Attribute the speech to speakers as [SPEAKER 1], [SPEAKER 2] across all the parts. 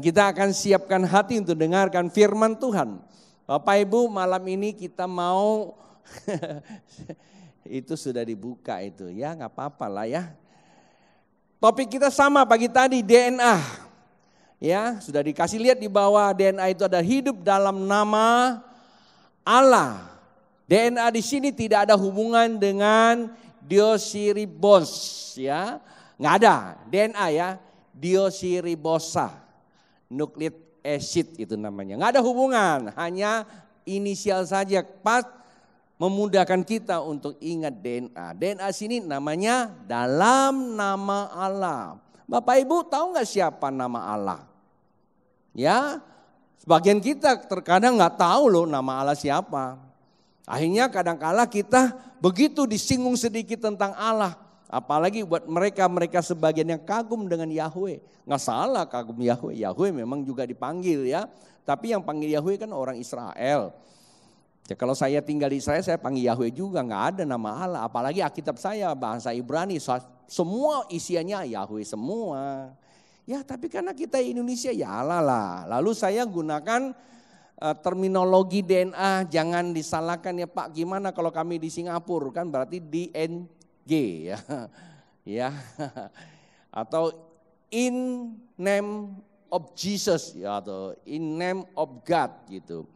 [SPEAKER 1] kita akan siapkan hati untuk dengarkan firman Tuhan. Bapak Ibu, malam ini kita mau itu sudah dibuka itu ya, nggak apa-apa lah ya. Topik kita sama pagi tadi, DNA. Ya, sudah dikasih lihat di bawah, DNA itu ada hidup dalam nama Allah. DNA di sini tidak ada hubungan dengan Deoxyriboz ya. Nggak ada DNA ya, Deoxyribosa, nukleik acid itu namanya. Nggak ada hubungan, hanya inisial saja pas memudahkan kita untuk ingat DNA. DNA sini namanya dalam nama Allah. Bapak Ibu tahu nggak siapa nama Allah? Ya, sebagian kita terkadang nggak tahu loh nama Allah siapa. Akhirnya kadang-kala kita begitu disinggung sedikit tentang Allah. Apalagi buat mereka sebagian yang kagum dengan Yahweh. Nggak salah kagum Yahweh. Yahweh memang juga dipanggil ya. Tapi yang panggil Yahweh kan orang Israel. Ya, kalau saya tinggal di Israel saya panggil Yahweh juga, nggak ada nama Allah. Apalagi Alkitab saya bahasa Ibrani, semua isiannya Yahweh semua. Ya tapi karena kita Indonesia ya Allah lah. Lalu saya gunakan terminologi DNA, jangan disalahkan ya Pak, gimana kalau kami di Singapura kan berarti DNG ya. Ya. Atau in name of Jesus ya, atau in name of God gitu.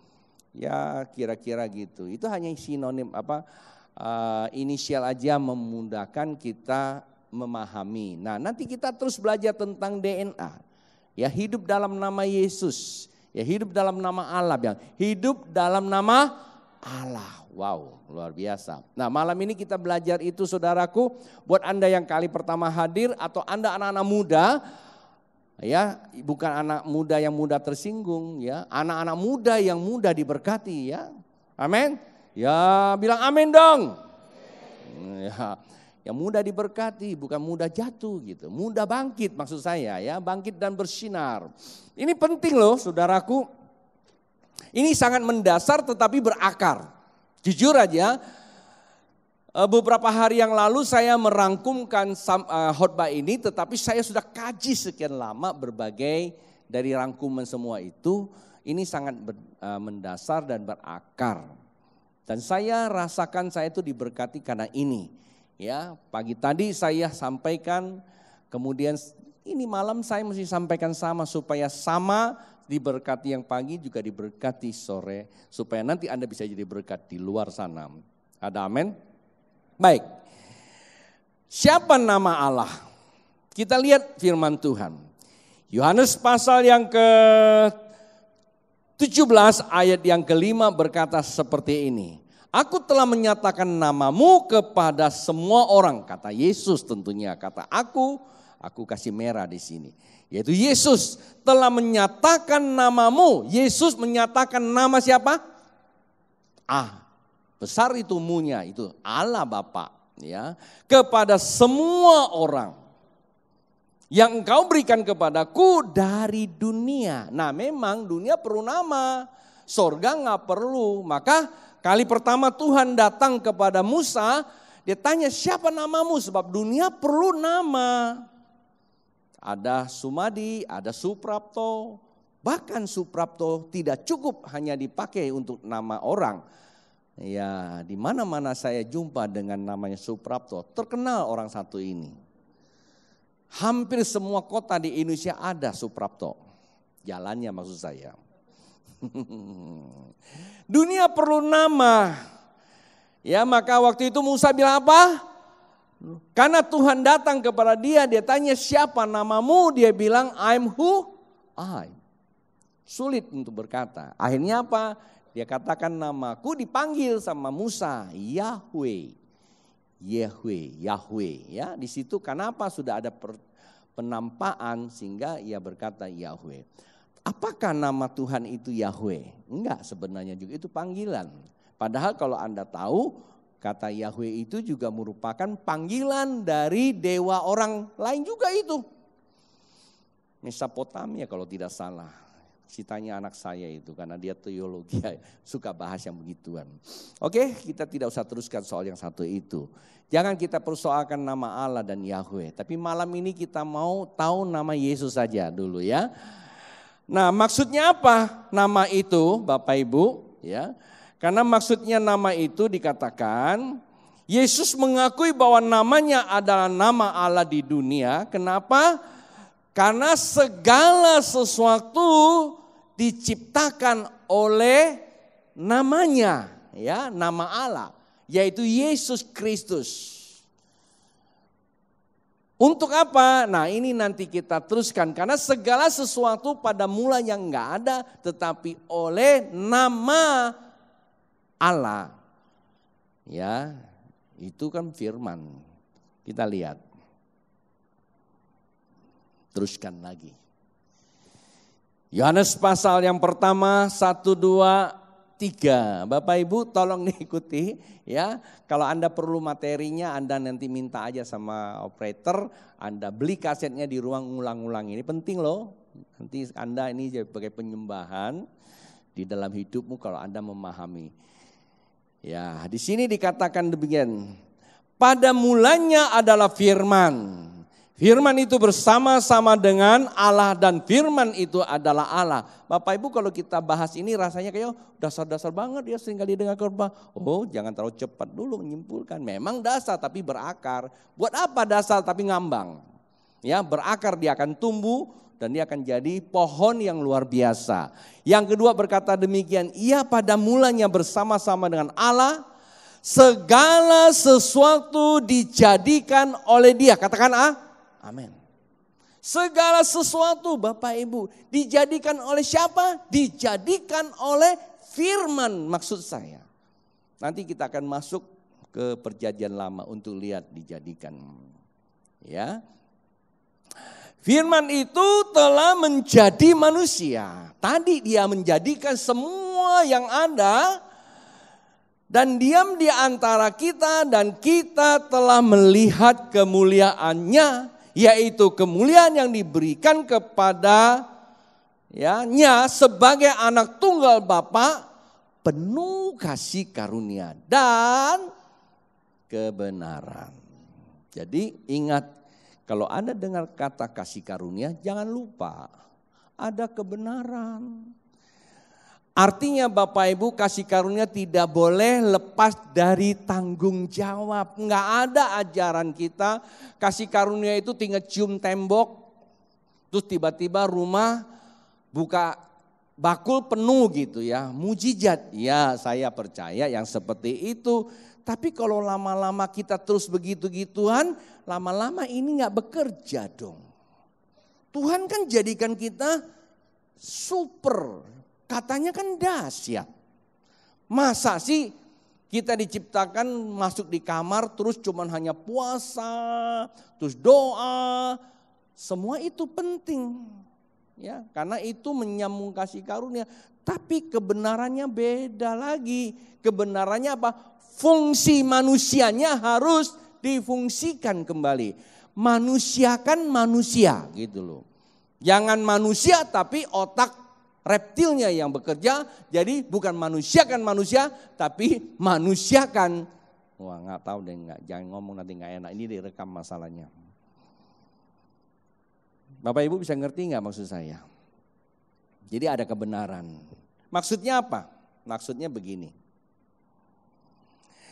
[SPEAKER 1] Ya kira-kira gitu. Itu hanya sinonim inisial aja memudahkan kita memahami. Nah nanti kita terus belajar tentang DNA. Ya hidup dalam nama Yesus. Ya hidup dalam nama Allah. Ya. Hidup dalam nama Allah. Wow luar biasa. Nah malam ini kita belajar itu saudaraku. Buat Anda yang kali pertama hadir atau Anda anak-anak muda. Ya, bukan anak muda yang mudah tersinggung ya, anak-anak muda yang mudah diberkati ya. Amin. Ya, bilang amin dong. Ya, yang mudah diberkati bukan mudah jatuh gitu. Mudah bangkit maksud saya ya, bangkit dan bersinar. Ini penting loh saudaraku. Ini sangat mendasar tetapi berakar. Jujur aja, beberapa hari yang lalu saya merangkumkan khotbah ini, tetapi saya sudah kaji sekian lama berbagai dari rangkuman semua itu. Ini sangat mendasar dan berakar. Dan saya rasakan saya itu diberkati karena ini. Ya, pagi tadi saya sampaikan, kemudian ini malam saya mesti sampaikan sama supaya sama diberkati yang pagi juga diberkati sore, supaya nanti Anda bisa jadi berkat di luar sana. Ada amin? Baik, siapa nama Allah? Kita lihat firman Tuhan. Yohanes pasal yang ke-17 ayat yang ke-5 berkata seperti ini. Aku telah menyatakan namamu kepada semua orang. Kata Yesus tentunya, kata aku kasih merah di sini. Yaitu Yesus telah menyatakan namamu. Yesus menyatakan nama siapa? Besar itu munya, itu Allah Bapa ya, kepada semua orang yang engkau berikan kepadaku dari dunia. Nah memang dunia perlu nama, sorga nggak perlu. Maka kali pertama Tuhan datang kepada Musa, dia tanya siapa namamu, sebab dunia perlu nama. Ada Sumadi, ada Suprapto, bahkan Suprapto tidak cukup hanya dipakai untuk nama orang. Ya, di mana-mana saya jumpa dengan namanya Suprapto, terkenal orang satu ini. Hampir semua kota di Indonesia ada Suprapto. Jalannya maksud saya. Dunia perlu nama. Ya, maka waktu itu Musa bilang apa? Karena Tuhan datang kepada dia tanya siapa namamu? Dia bilang I'm who? I. Sulit untuk berkata. Akhirnya apa? Dia katakan namaku, dipanggil sama Musa, Yahweh. Yahweh ya. Di situ kenapa sudah ada penampaan sehingga ia berkata Yahweh. Apakah nama Tuhan itu Yahweh? Enggak, sebenarnya juga itu panggilan. Padahal kalau Anda tahu kata Yahweh itu juga merupakan panggilan dari dewa orang lain juga itu. Mesopotamia kalau tidak salah. Citanya anak saya itu karena dia teologi suka bahas yang begituan. Oke, kita tidak usah teruskan soal yang satu itu. Jangan kita persoalkan nama Allah dan Yahweh. Tapi malam ini kita mau tahu nama Yesus saja dulu ya. Nah, maksudnya apa nama itu Bapak Ibu? Ya, karena maksudnya nama itu dikatakan Yesus mengakui bahwa namanya adalah nama Allah di dunia. Kenapa? Karena segala sesuatu diciptakan oleh namanya, ya, nama Allah, yaitu Yesus Kristus. Untuk apa? Nah, ini nanti kita teruskan, karena segala sesuatu pada mulanya enggak ada, tetapi oleh nama Allah. Ya, itu kan firman. Kita lihat. Teruskan lagi. Yohanes pasal yang pertama 1, 2, 3. Bapak Ibu tolong diikuti ya. Kalau Anda perlu materinya, Anda nanti minta aja sama operator, Anda beli kasetnya di ruang ulang-ulang ini. Penting loh. Nanti Anda ini sebagai penyembahan di dalam hidupmu kalau Anda memahami. Ya, di sini dikatakan demikian. Pada mulanya adalah firman. Firman itu bersama-sama dengan Allah dan firman itu adalah Allah. Bapak Ibu kalau kita bahas ini rasanya kayak dasar-dasar banget ya, sering kali dengar khotbah. Oh, jangan terlalu cepat dulu menyimpulkan. Memang dasar tapi berakar. Buat apa dasar tapi ngambang? Ya, berakar dia akan tumbuh dan dia akan jadi pohon yang luar biasa. Yang kedua berkata demikian, ia pada mulanya bersama-sama dengan Allah. Segala sesuatu dijadikan oleh dia. Katakan amin. Segala sesuatu Bapak Ibu dijadikan oleh siapa? Dijadikan oleh firman maksud saya. Nanti kita akan masuk ke perjanjian lama untuk lihat dijadikan. Ya. Firman itu telah menjadi manusia. Tadi dia menjadikan semua yang ada dan diam di antara kita dan kita telah melihat kemuliaannya. Yaitu kemuliaan yang diberikan kepada nya sebagai anak tunggal Bapa, penuh kasih karunia dan kebenaran. Jadi ingat, kalau Anda dengar kata kasih karunia, jangan lupa ada kebenaran. Artinya Bapak Ibu kasih karunia tidak boleh lepas dari tanggung jawab. Enggak ada ajaran kita kasih karunia itu tinggal cium tembok. Terus tiba-tiba rumah buka bakul penuh gitu ya. Mujizat, ya saya percaya yang seperti itu. Tapi kalau lama-lama kita terus begitu-gituan, lama-lama ini enggak bekerja dong. Tuhan kan jadikan kita super. Katanya kan dahsyat. Masa sih kita diciptakan masuk di kamar terus cuman hanya puasa, terus doa. Semua itu penting. Ya, karena itu menyambung kasih karunia. Tapi kebenarannya beda lagi. Kebenarannya apa? Fungsi manusianya harus difungsikan kembali. Manusiakan manusia gitu loh. Jangan manusia tapi otak reptilnya yang bekerja, jadi bukan manusiakan manusia, tapi manusiakan. Wah nggak tahu deh, jangan ngomong nanti nggak enak, ini direkam masalahnya. Bapak Ibu bisa ngerti nggak maksud saya? Jadi ada kebenaran. Maksudnya apa? Maksudnya begini.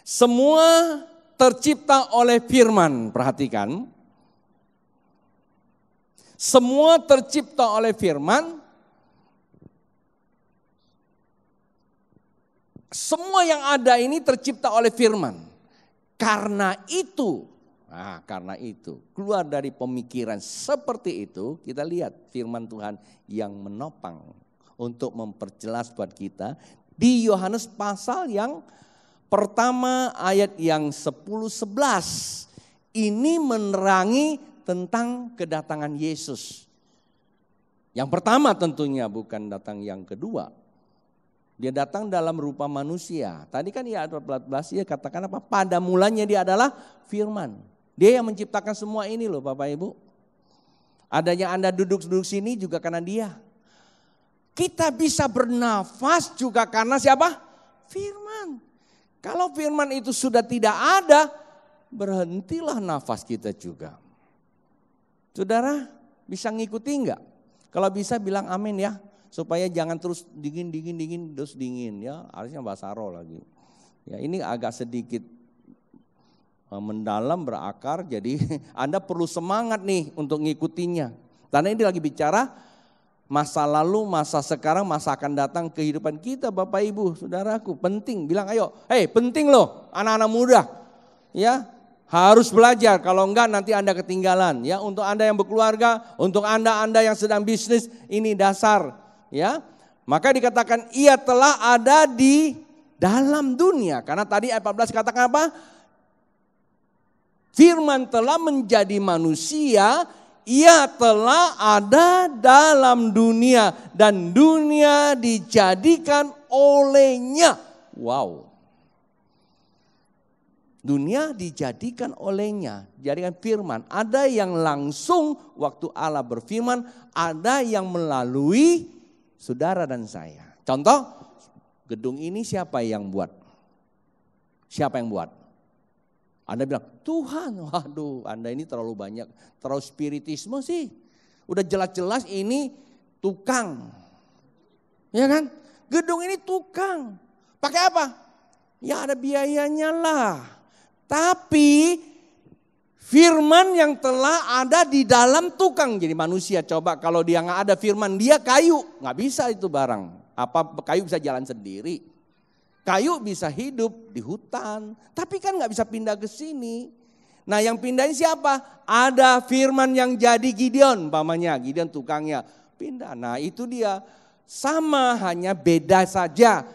[SPEAKER 1] Semua tercipta oleh firman, perhatikan. Semua tercipta oleh firman. Semua yang ada ini tercipta oleh firman. Karena itu keluar dari pemikiran seperti itu, kita lihat firman Tuhan yang menopang untuk memperjelas buat kita di Yohanes pasal yang pertama ayat yang 10-11. Ini menerangi tentang kedatangan Yesus. Yang pertama tentunya, bukan datang yang kedua. Dia datang dalam rupa manusia. Tadi kan ya 14 ya katakan apa? Pada mulanya dia adalah firman. Dia yang menciptakan semua ini loh Bapak Ibu. Adanya Anda duduk-duduk sini juga karena dia. Kita bisa bernafas juga karena siapa? Firman. Kalau firman itu sudah tidak ada, berhentilah nafas kita juga. Saudara bisa ngikuti enggak? Kalau bisa bilang amin ya. Supaya jangan terus dingin terus dingin ya. Harusnya bahasa roh lagi. Ya, ini agak sedikit mendalam berakar, jadi Anda perlu semangat nih untuk ngikutinya. Karena ini lagi bicara masa lalu, masa sekarang, masa akan datang kehidupan kita Bapak Ibu, Saudaraku. Penting, bilang ayo, penting loh anak-anak muda. Ya, harus belajar, kalau enggak nanti Anda ketinggalan. Ya, untuk Anda yang berkeluarga, untuk Anda yang sedang bisnis, ini dasar. Ya, maka dikatakan ia telah ada di dalam dunia. Karena tadi ayat 14 katakan apa? Firman telah menjadi manusia, ia telah ada dalam dunia dan dunia dijadikan olehnya. Wow. Dunia dijadikan olehnya, jadikan firman. Ada yang langsung waktu Allah berfirman, ada yang melalui saudara dan saya. Contoh, gedung ini siapa yang buat? Siapa yang buat? Anda bilang, Tuhan, waduh Anda ini terlalu banyak, terlalu spiritisme sih. Udah jelas-jelas ini tukang. Ya kan? Gedung ini tukang. Pakai apa? Ya ada biayanya lah. Tapi firman yang telah ada di dalam tukang. Jadi manusia coba kalau dia gak ada firman, dia kayu. Gak bisa itu barang. Apa kayu bisa jalan sendiri? Kayu bisa hidup di hutan, tapi kan gak bisa pindah ke sini. Nah yang pindahin siapa? Ada firman yang jadi Gideon, umpamanya Gideon tukangnya pindah. Nah itu dia, sama hanya beda saja.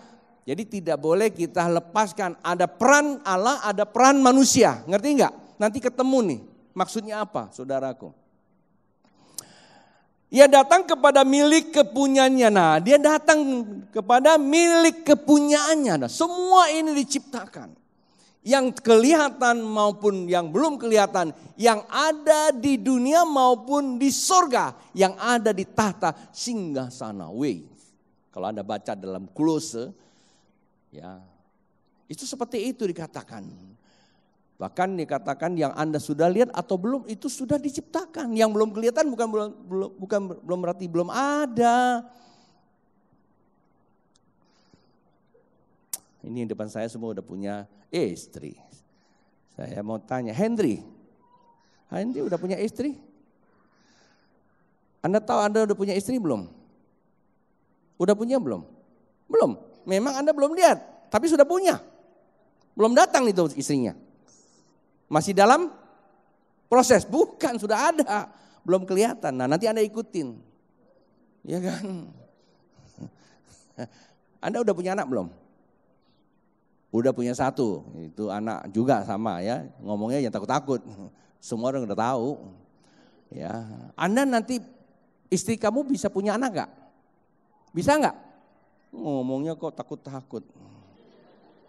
[SPEAKER 1] Jadi tidak boleh kita lepaskan, ada peran Allah, ada peran manusia. Ngerti gak? Nanti ketemu nih, maksudnya apa saudaraku? Ia datang kepada milik kepunyaannya. Nah, dia datang kepada milik kepunyaannya. Nah, semua ini diciptakan. Yang kelihatan maupun yang belum kelihatan. Yang ada di dunia maupun di sorga. Yang ada di tahta singgasana. Kalau Anda baca dalam Kolose, ya, itu seperti itu dikatakan. Bahkan dikatakan yang Anda sudah lihat atau belum itu sudah diciptakan. Yang belum kelihatan bukan berarti belum ada. Ini depan saya semua udah punya istri. Saya mau tanya, Henry udah punya istri? Anda tahu Anda udah punya istri belum? Udah punya belum? Belum. Memang Anda belum lihat, tapi sudah punya. Belum datang itu istrinya. Masih dalam proses, bukan sudah ada, belum kelihatan. Nah nanti Anda ikutin, ya kan? Anda udah punya anak belum? Udah punya satu, itu anak juga sama ya, ngomongnya jangan takut-takut. Semua orang udah tahu. Ya, Anda nanti istri kamu bisa punya anak gak? Bisa gak? Ngomongnya kok takut-takut.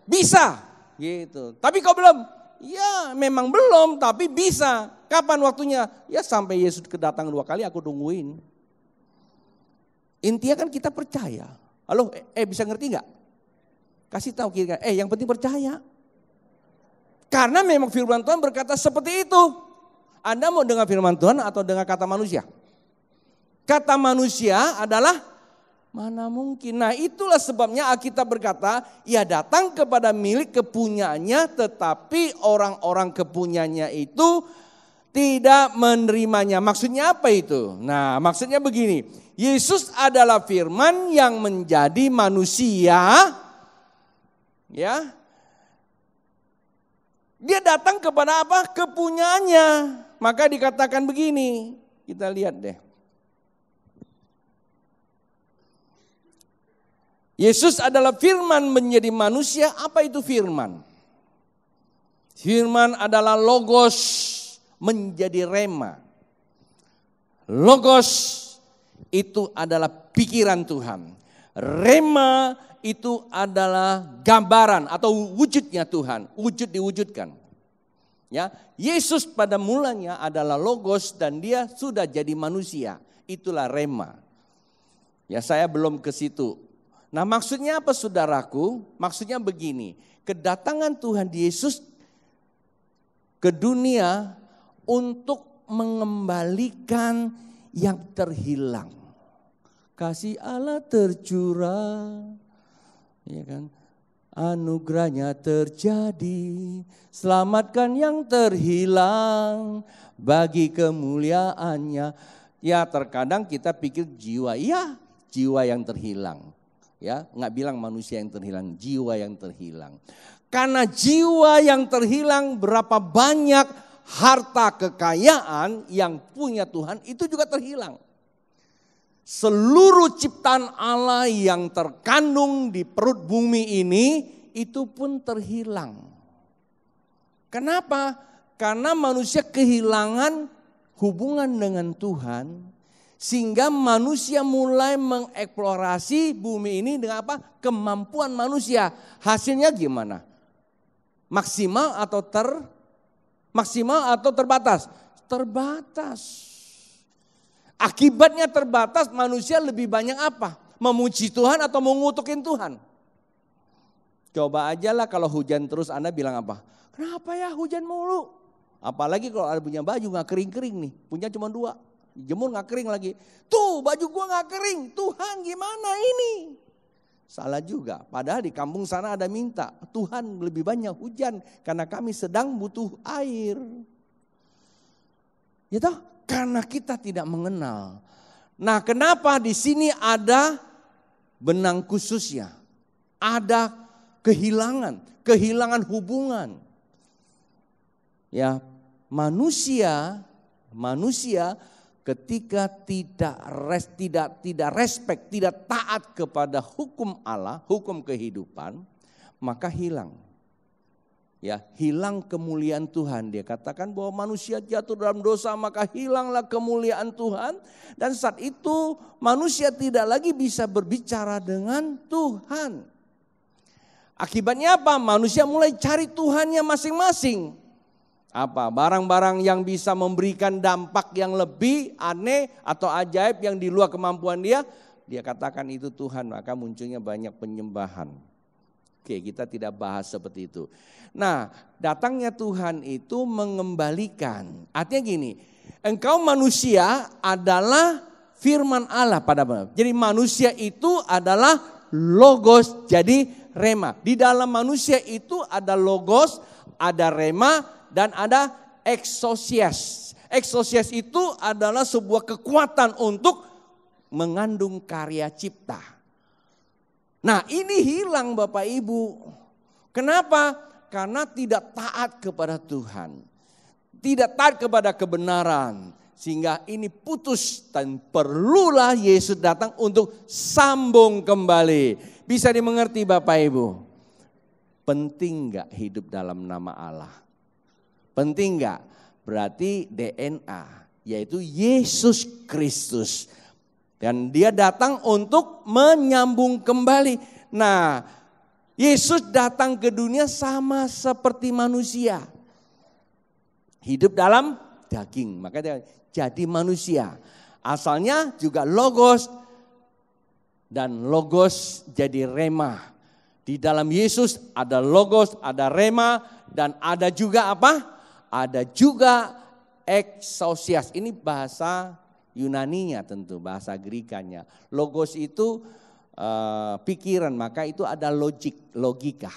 [SPEAKER 1] Bisa, gitu. Tapi kok belum? Ya memang belum, tapi bisa. Kapan waktunya? Ya sampai Yesus kedatang 2 kali aku tungguin. Intinya kan kita percaya. Halo, bisa ngerti gak? Kasih tahu kira yang penting percaya. Karena memang firman Tuhan berkata seperti itu. Anda mau dengar firman Tuhan atau dengar kata manusia? Kata manusia adalah mana mungkin. Nah itulah sebabnya Alkitab berkata, ia datang kepada milik kepunyaannya, tetapi orang-orang kepunyaannya itu tidak menerimanya. Maksudnya apa itu? Nah maksudnya begini, Yesus adalah firman yang menjadi manusia. Ya, dia datang kepada apa? Kepunyaannya. Maka dikatakan begini, kita lihat deh. Yesus adalah firman menjadi manusia. Apa itu firman? Firman adalah logos menjadi rema. Logos itu adalah pikiran Tuhan. Rema itu adalah gambaran atau wujudnya Tuhan. Wujud diwujudkan. Ya, Yesus pada mulanya adalah logos dan dia sudah jadi manusia. Itulah rema. Ya saya belum ke situ. Nah maksudnya apa saudaraku? Maksudnya begini, kedatangan Tuhan Yesus ke dunia untuk mengembalikan yang terhilang. kasih Allah tercurah, ya kan? Anugerahnya terjadi, selamatkan yang terhilang bagi kemuliaannya. Ya terkadang kita pikir jiwa, iya jiwa yang terhilang. Ya, nggak bilang manusia yang terhilang, jiwa yang terhilang. Karena jiwa yang terhilang, berapa banyak harta kekayaan yang punya Tuhan itu juga terhilang. Seluruh ciptaan Allah yang terkandung di perut bumi ini itu pun terhilang. Kenapa? Karena manusia kehilangan hubungan dengan Tuhan, sehingga manusia mulai mengeksplorasi bumi ini dengan apa? Kemampuan manusia. Hasilnya gimana? Maksimal atau terbatas? Terbatas. Akibatnya terbatas, manusia lebih banyak apa? Memuji Tuhan atau mengutukin Tuhan? Coba aja lah kalau hujan terus, Anda bilang apa? Kenapa ya hujan mulu? Apalagi kalau ada punya baju gak kering-kering nih, punya cuma 2, jemur gak kering lagi. Tuh baju gua gak kering, Tuhan gimana ini? Salah juga, padahal di kampung sana ada minta, Tuhan lebih banyak hujan karena kami sedang butuh air. Ya toh? Karena kita tidak mengenal. Nah, kenapa di sini ada benang khususnya? Ada kehilangan hubungan. Ya, manusia ketika tidak respect, tidak taat kepada hukum Allah, hukum kehidupan, maka hilang. Ya, hilang kemuliaan Tuhan. Dia katakan bahwa manusia jatuh dalam dosa maka hilanglah kemuliaan Tuhan. Dan saat itu manusia tidak lagi bisa berbicara dengan Tuhan. Akibatnya apa? Manusia mulai cari Tuhannya masing-masing. Apa? Barang-barang yang bisa memberikan dampak yang lebih aneh atau ajaib yang di luar kemampuan dia. Dia katakan itu Tuhan, maka munculnya banyak penyembahan. Oke, kita tidak bahas seperti itu. Nah, datangnya Tuhan itu mengembalikan. Artinya gini, engkau manusia adalah firman Allah pada benar. Jadi manusia itu adalah logos, jadi rema. Di dalam manusia itu ada logos, ada rema, dan ada exousias. Exousias itu adalah sebuah kekuatan untuk mengandung karya cipta. Nah, ini hilang Bapak Ibu. Kenapa? Karena tidak taat kepada Tuhan. Tidak taat kepada kebenaran. Sehingga ini putus dan perlulah Yesus datang untuk sambung kembali. Bisa dimengerti Bapak Ibu? Penting enggak hidup dalam nama Allah? Penting enggak? Berarti DNA, yaitu Yesus Kristus. Dan dia datang untuk menyambung kembali. Nah, Yesus datang ke dunia sama seperti manusia. Hidup dalam daging, makanya jadi manusia. Asalnya juga logos dan logos jadi rema. Di dalam Yesus ada logos, ada rema dan ada juga apa? Ada juga exousias. Ini bahasa Yunaninya tentu, bahasa Grikanya. Logos itu pikiran, maka itu ada logika.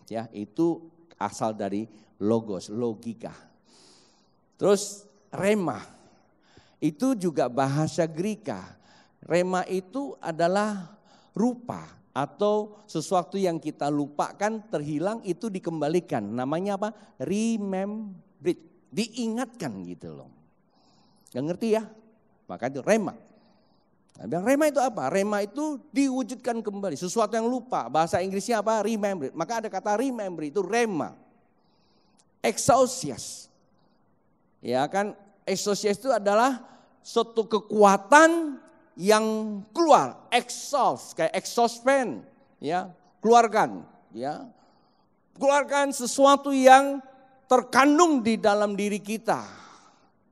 [SPEAKER 1] Ya, itu asal dari logos, logika. Terus rema, itu juga bahasa Grika. Rema itu adalah rupa atau sesuatu yang kita lupakan, terhilang, itu dikembalikan. Namanya apa? Remembered, diingatkan gitu loh. Gak ngerti ya? Maka itu rema. Nah, rema itu apa? Rema itu diwujudkan kembali, sesuatu yang lupa. Bahasa Inggrisnya apa? Remember. Maka ada kata remember, itu rema. Exousias. Ya kan, exousias itu adalah suatu kekuatan yang keluar, exhaust, kayak exhaust fan, ya, keluarkan, ya. Keluarkan sesuatu yang terkandung di dalam diri kita.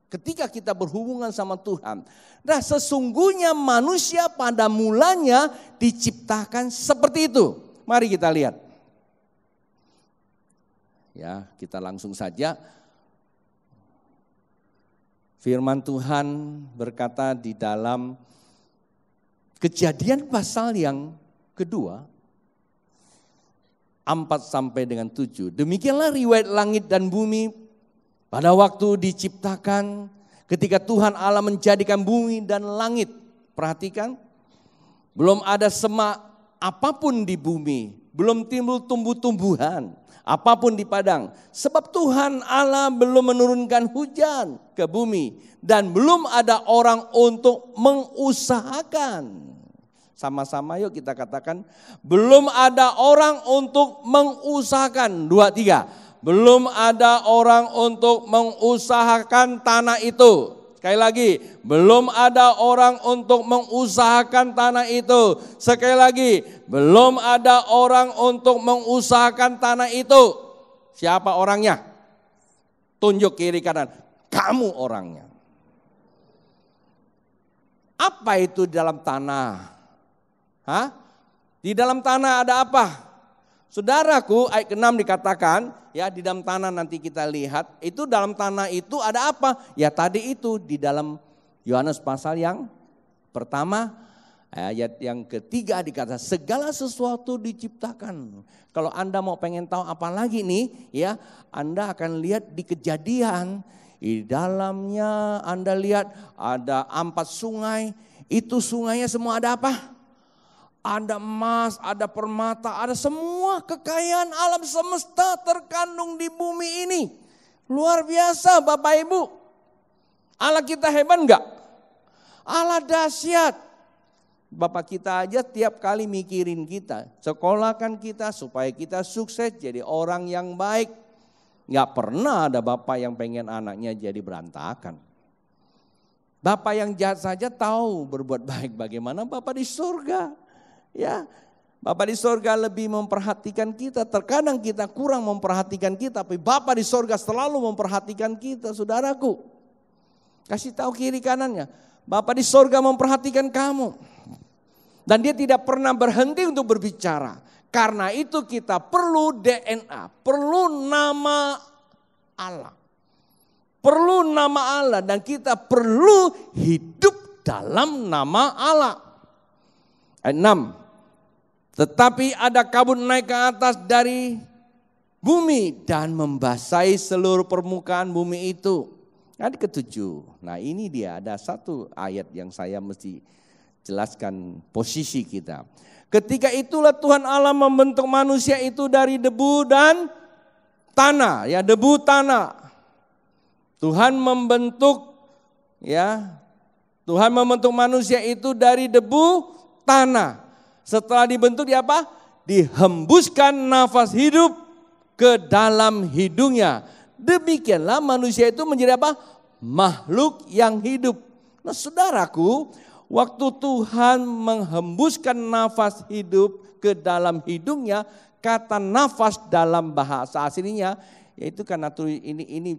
[SPEAKER 1] Ketika kita berhubungan sama Tuhan. Nah, sesungguhnya manusia pada mulanya diciptakan seperti itu. Mari kita lihat. Ya, kita langsung saja. Firman Tuhan berkata di dalam Kejadian pasal yang kedua, 4-7. Demikianlah riwayat langit dan bumi pada waktu diciptakan, ketika Tuhan Allah menjadikan bumi dan langit. Perhatikan, belum ada semak apapun di bumi, belum timbul tumbuh-tumbuhan apapun di padang. Sebab Tuhan Allah belum menurunkan hujan ke bumi dan belum ada orang untuk mengusahakan. Sama-sama yuk kita katakan, belum ada orang untuk mengusahakan. 2, 3. Belum ada orang untuk mengusahakan tanah itu. Sekali lagi, belum ada orang untuk mengusahakan tanah itu. Sekali lagi, belum ada orang untuk mengusahakan tanah itu. Siapa orangnya? Tunjuk kiri kanan. Kamu orangnya. Apa itu di dalam tanah? Di dalam tanah ada apa? Saudaraku, ayat ke-6 dikatakan, ya di dalam tanah nanti kita lihat, itu dalam tanah itu ada apa? Ya tadi itu di dalam Yohanes pasal yang pertama, ayat yang ketiga dikatakan segala sesuatu diciptakan. Kalau Anda mau pengen tahu apa lagi nih, ya Anda akan lihat di Kejadian, di dalamnya Anda lihat ada 4 sungai, itu sungainya semua ada apa? Ada emas, ada permata, ada semua kekayaan alam semesta terkandung di bumi ini. Luar biasa Bapak Ibu. Allah kita hebat enggak? Allah dahsyat. Bapak kita aja tiap kali mikirin kita. Sekolahkan kita supaya kita sukses jadi orang yang baik. Enggak pernah ada bapak yang pengen anaknya jadi berantakan. Bapak yang jahat saja tahu berbuat baik bagaimana Bapak di surga. Ya, Bapak di sorga lebih memperhatikan kita. Terkadang kita kurang memperhatikan kita, tapi Bapak di sorga selalu memperhatikan kita, saudaraku. Kasih tahu kiri kanannya, Bapak di sorga memperhatikan kamu. Dan dia tidak pernah berhenti untuk berbicara. Karena itu kita perlu DNA, perlu nama Allah. Perlu nama Allah dan kita perlu hidup dalam nama Allah. Ayat 6. Tetapi ada kabut naik ke atas dari bumi dan membasahi seluruh permukaan bumi itu. Ayat ke-7. Nah ini dia, ada satu ayat yang saya mesti jelaskan posisi kita. Ketika itulah Tuhan Allah membentuk manusia itu dari debu dan tanah. Ya, debu tanah. Tuhan membentuk manusia itu dari debu tanah. Setelah dibentuk dia apa? Dihembuskan nafas hidup ke dalam hidungnya. Demikianlah manusia itu menjadi apa? Makhluk yang hidup. Nah saudaraku, waktu Tuhan menghembuskan nafas hidup ke dalam hidungnya, kata nafas dalam bahasa aslinya, yaitu karena ini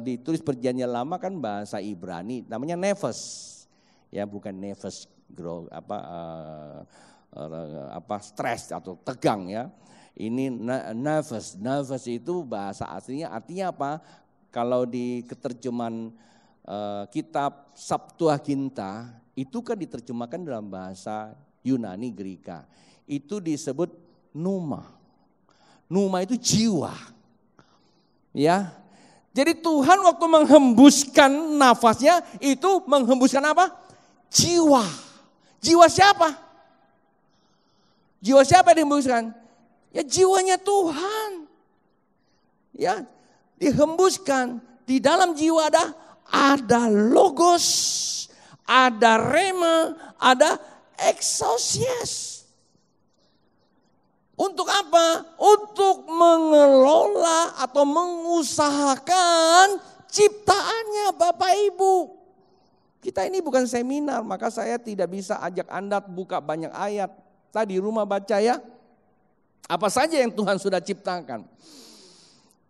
[SPEAKER 1] ditulis Perjanjian Lama kan bahasa Ibrani, namanya nefes. Ya bukan nefes stres atau tegang ya. Ini nafas. Nafas itu bahasa aslinya artinya apa? Kalau di keterjemahan kitab Septuaginta itu kan diterjemahkan dalam bahasa Yunani Greka. Itu disebut pneuma. Pneuma itu jiwa. Ya. Jadi Tuhan waktu menghembuskan nafasnya itu menghembuskan apa? Jiwa. Jiwa siapa? Jiwa siapa yang dihembuskan? Ya jiwanya Tuhan. Ya, dihembuskan. Di dalam jiwa ada logos, ada rema, ada exousias. Untuk apa? Untuk mengelola atau mengusahakan ciptaannya Bapak Ibu. Kita ini bukan seminar, maka saya tidak bisa ajak Anda buka banyak ayat. Tadi rumah baca ya, apa saja yang Tuhan sudah ciptakan.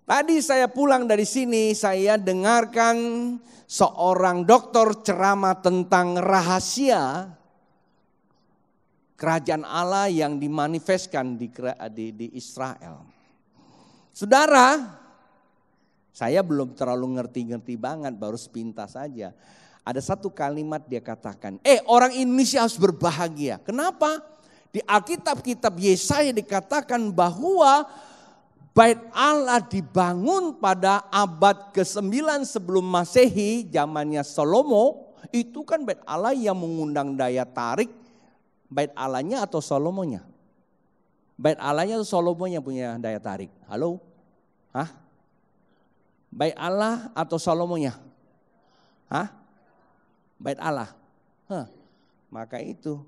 [SPEAKER 1] Tadi saya pulang dari sini, saya dengarkan seorang dokter ceramah tentang rahasia kerajaan Allah yang dimanifestkan di Israel. Saudara, saya belum terlalu ngerti-ngerti banget, baru sepintas saja. Ada satu kalimat dia katakan, orang Indonesia harus berbahagia. Kenapa? Di Alkitab Yesaya dikatakan bahwa Bait Allah dibangun pada abad ke-9 sebelum Masehi, zamannya Salomo. Itu kan bait Allah yang mengundang daya tarik. Bait Allahnya atau Salomonya? Bait Allahnya atau Salomonya punya daya tarik? Halo? Hah? Bait Allah atau Salomonya? Hah? Bait Allah. Maka itu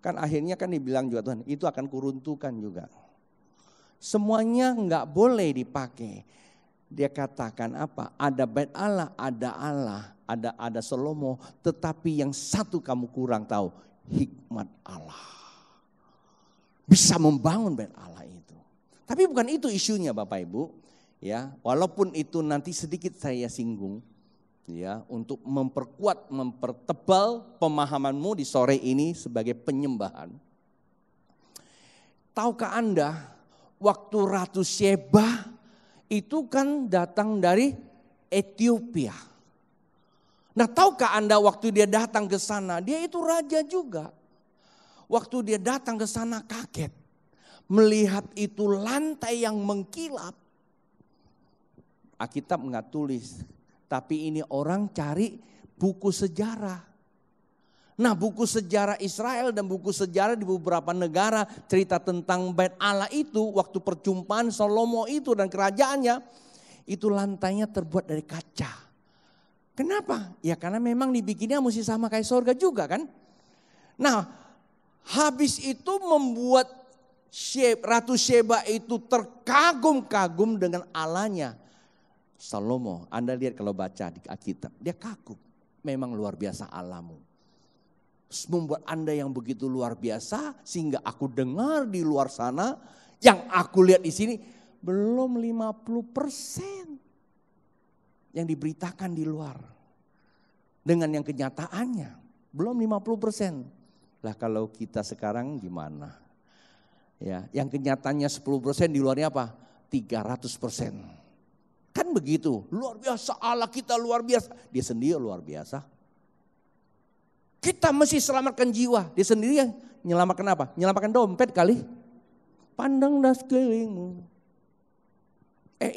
[SPEAKER 1] kan akhirnya kan dibilang juga Tuhan, itu akan kuruntuhkan juga. Semuanya enggak boleh dipakai. Dia katakan apa? Ada bait Allah, ada Salomo, tetapi yang satu kamu kurang tahu, hikmat Allah. Bisa membangun bait Allah itu. Tapi bukan itu isunya Bapak Ibu, ya. Walaupun itu nanti sedikit saya singgung. Ya, untuk mempertebal pemahamanmu di sore ini sebagai penyembahan. Tahukah Anda, waktu Ratu Sheba itu kan datang dari Ethiopia. Nah, tahukah Anda waktu dia datang ke sana, dia itu raja juga. Waktu dia datang ke sana kaget. Melihat itu lantai yang mengkilap. Alkitab enggak tulis. Tapi ini orang cari buku sejarah. Nah, buku sejarah Israel dan buku sejarah di beberapa negara cerita tentang bait Allah itu waktu perjumpaan Salomo itu dan kerajaannya itu lantainya terbuat dari kaca. Kenapa? Ya karena memang dibikinnya mesti sama kayak surga juga kan. Nah, habis itu membuat Ratu Sheba itu terkagum-kagum dengan Allahnya. Salomo, Anda lihat kalau baca di Alkitab, dia kagum. Memang luar biasa Allahmu. Membuat Anda yang begitu luar biasa sehingga aku dengar di luar sana, yang aku lihat di sini belum 50% yang diberitakan di luar. Dengan yang kenyataannya belum 50%. Lah kalau kita sekarang gimana? Ya, yang kenyataannya 10% di luarnya apa? 300%. Kan begitu, luar biasa Allah kita luar biasa. Dia sendiri luar biasa. Kita mesti selamatkan jiwa. Dia sendiri yang menyelamatkan apa? Menyelamatkan dompet kali. Pandanglah sekelilingmu.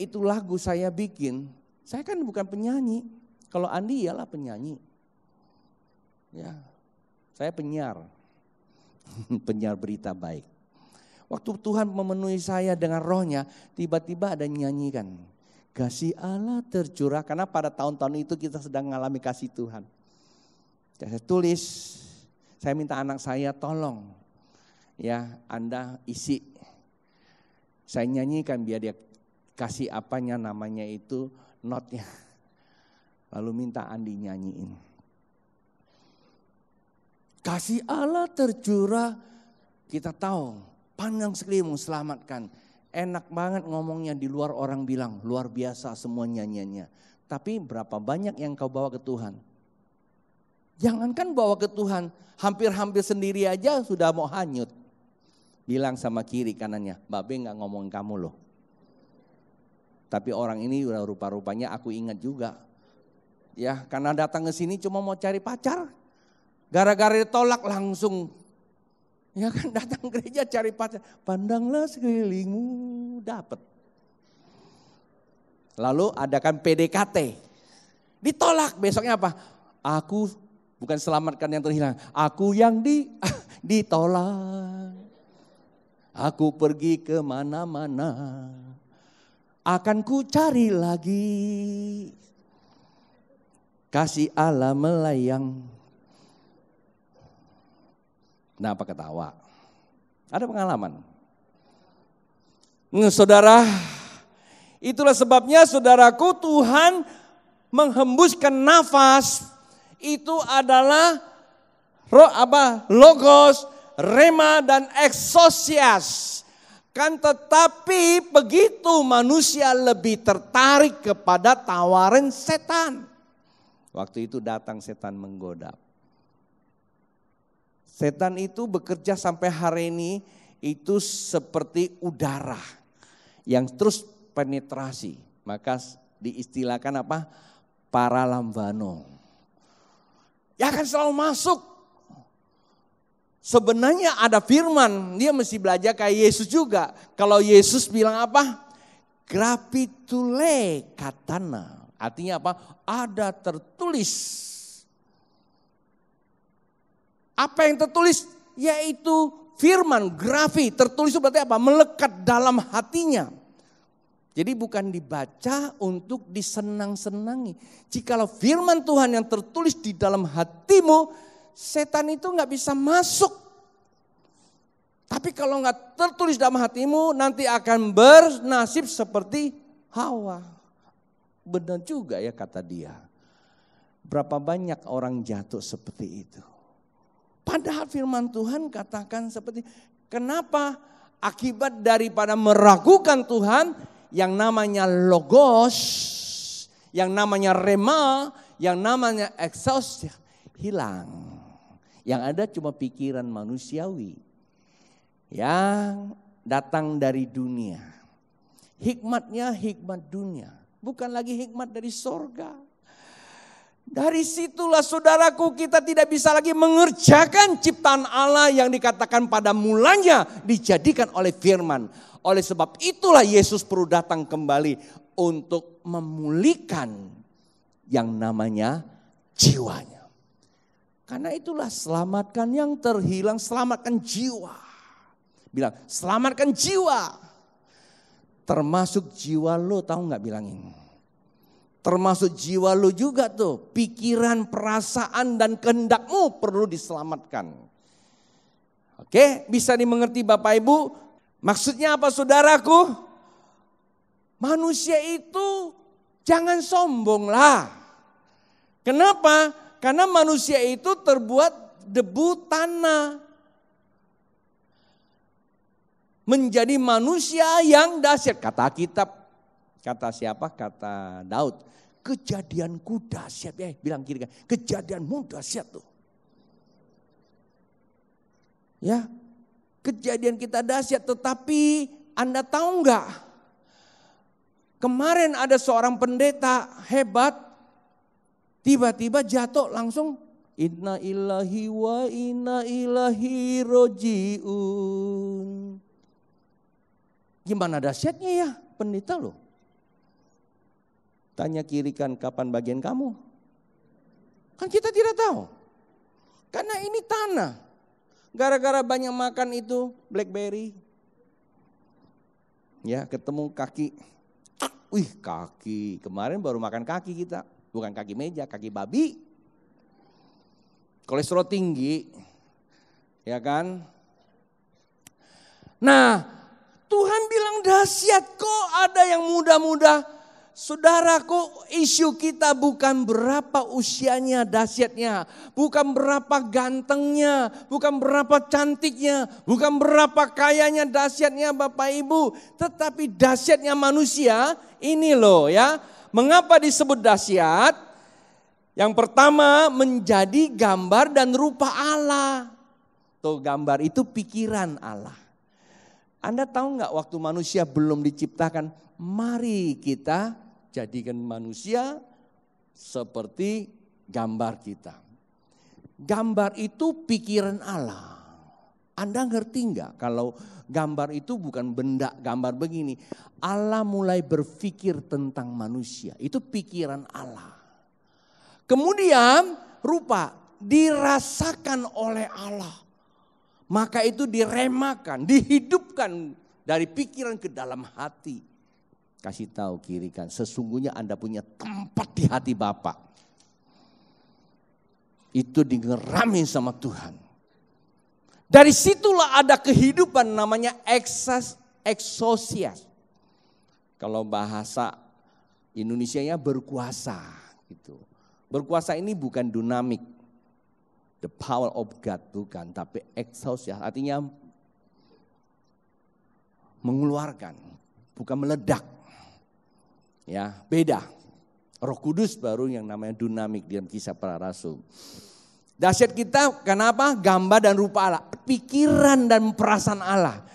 [SPEAKER 1] Itu lagu saya bikin. Saya kan bukan penyanyi. Kalau Andi ialah penyanyi. Ya, saya penyiar. Penyiar berita baik. Waktu Tuhan memenuhi saya dengan rohnya, tiba-tiba ada nyanyikan. Kasih Allah tercurah, karena pada tahun-tahun itu kita sedang mengalami kasih Tuhan. Saya tulis, saya minta anak saya tolong, ya Anda isi. Saya nyanyikan biar dia kasih apanya namanya itu notnya. Lalu minta Andi nyanyiin. Kasih Allah tercurah, kita tahu, pandang sekelilingmu selamatkan. Enak banget ngomongnya di luar orang bilang luar biasa semua nyanyiannya. Tapi berapa banyak yang kau bawa ke Tuhan? Jangankan bawa ke Tuhan, hampir-hampir sendiri aja sudah mau hanyut. Bilang sama kiri kanannya, Mbak Be gak ngomongin kamu loh. Tapi orang ini udah rupa-rupanya aku ingat juga. Ya karena datang ke sini cuma mau cari pacar. Gara-gara ditolak langsung. Ya kan datang gereja cari pacar, pandanglah sekelilingmu, dapat. Lalu adakan PDKT, ditolak, besoknya apa? Aku bukan selamatkan yang terhilang, aku yang ditolak. Aku pergi kemana-mana, akan ku cari lagi. Kasih Allah melayang. Kenapa ketawa? Ada pengalaman. Saudara, itulah sebabnya saudaraku Tuhan menghembuskan nafas itu adalah logos, rema dan exousias. Kan tetapi begitu manusia lebih tertarik kepada tawaran setan. Waktu itu datang setan menggoda. Setan itu bekerja sampai hari ini itu seperti udara yang terus penetrasi. Maka diistilahkan apa? Paralambano. Ya akan selalu masuk. Sebenarnya ada firman, dia mesti belajar kayak Yesus juga. Kalau Yesus bilang apa? Grapitule katana. Artinya apa? Ada tertulis. Apa yang tertulis? Yaitu firman, grafi. Tertulis itu berarti apa? Melekat dalam hatinya. Jadi bukan dibaca untuk disenang-senangi. Jikalau firman Tuhan yang tertulis di dalam hatimu, setan itu gak bisa masuk. Tapi kalau gak tertulis dalam hatimu, nanti akan bernasib seperti Hawa. Benar juga ya kata dia. Berapa banyak orang jatuh seperti itu. Padahal firman Tuhan katakan seperti, kenapa? Akibat daripada meragukan Tuhan, yang namanya logos, yang namanya rema, yang namanya exousia hilang. Yang ada cuma pikiran manusiawi yang datang dari dunia. Hikmatnya hikmat dunia, bukan lagi hikmat dari sorga. Dari situlah saudaraku, kita tidak bisa lagi mengerjakan ciptaan Allah yang dikatakan pada mulanya dijadikan oleh firman. Oleh sebab itulah Yesus perlu datang kembali untuk memulihkan yang namanya jiwanya. Karena itulah selamatkan yang terhilang, selamatkan jiwa. Bilang selamatkan jiwa. Termasuk jiwa lo, tahu gak bilangin. Termasuk jiwa lo juga tuh, pikiran, perasaan dan kehendakmu perlu diselamatkan. Oke, bisa dimengerti Bapak Ibu? Maksudnya apa saudaraku? Manusia itu jangan sombong lah. Kenapa? Karena manusia itu terbuat debu tanah. Menjadi manusia yang dahsyat. Kata kitab, kata siapa? Kata Daud. Kejadianku dahsyat. Bilang kiri kan, kejadianmu dahsyat tuh. Ya, kejadian kita dahsyat, tetapi Anda tahu enggak? Kemarin ada seorang pendeta hebat, tiba-tiba jatuh langsung inna ilahi wa inna ilahi roji'un. Gimana dahsyatnya ya pendeta loh? Tanya kiri kan, kapan bagian kamu? Kan kita tidak tahu. Karena ini tanah. Gara-gara banyak makan itu blackberry. Ya, ketemu kaki. Wih, kaki. Kemarin baru makan kaki kita. Bukan kaki meja, kaki babi. Kolesterol tinggi. Ya kan? Nah, Tuhan bilang dahsyat kok ada yang muda-muda. Saudaraku, isu kita bukan berapa usianya dahsyatnya, bukan berapa gantengnya, bukan berapa cantiknya, bukan berapa kayanya dahsyatnya Bapak Ibu, tetapi dahsyatnya manusia ini loh ya. Mengapa disebut dahsyat? Yang pertama, menjadi gambar dan rupa Allah. Tuh, gambar itu pikiran Allah. Anda tahu nggak waktu manusia belum diciptakan, mari kita jadikan manusia seperti gambar kita. Gambar itu pikiran Allah. Anda ngerti nggak kalau gambar itu bukan benda, gambar begini. Allah mulai berpikir tentang manusia, itu pikiran Allah. Kemudian rupa dirasakan oleh Allah. Maka itu diremakan, dihidupkan dari pikiran ke dalam hati. Kasih tahu kiri kan, sesungguhnya Anda punya tempat di hati Bapa. Itu digeramin sama Tuhan. Dari situlah ada kehidupan namanya exousias. Kalau bahasa Indonesianya berkuasa gitu. Berkuasa ini bukan dinamik, the power of God bukan, tapi exousias artinya mengeluarkan, bukan meledak. Ya, beda. Roh Kudus baru yang namanya dinamik dalam Kisah Para Rasul. Dahsyat kita kenapa? Gambar dan rupa Allah, pikiran dan perasaan Allah.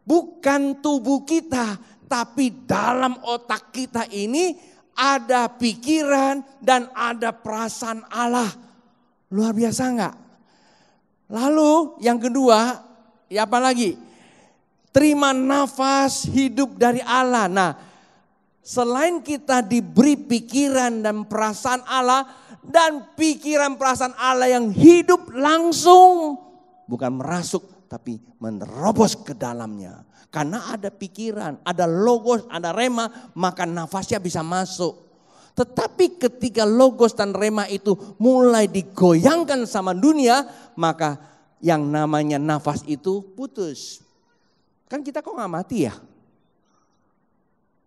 [SPEAKER 1] Bukan tubuh kita, tapi dalam otak kita ini ada pikiran dan ada perasaan Allah. Luar biasa enggak? Lalu yang kedua, ya apa lagi? Terima nafas hidup dari Allah. Nah, selain kita diberi pikiran dan perasaan Allah, dan pikiran perasaan Allah yang hidup langsung, bukan merasuk tapi menerobos ke dalamnya. Karena ada pikiran, ada logos, ada rema, maka nafasnya bisa masuk. Tetapi ketika logos dan rema itu mulai digoyangkan sama dunia, maka yang namanya nafas itu putus. Kan kita kok gak mati ya?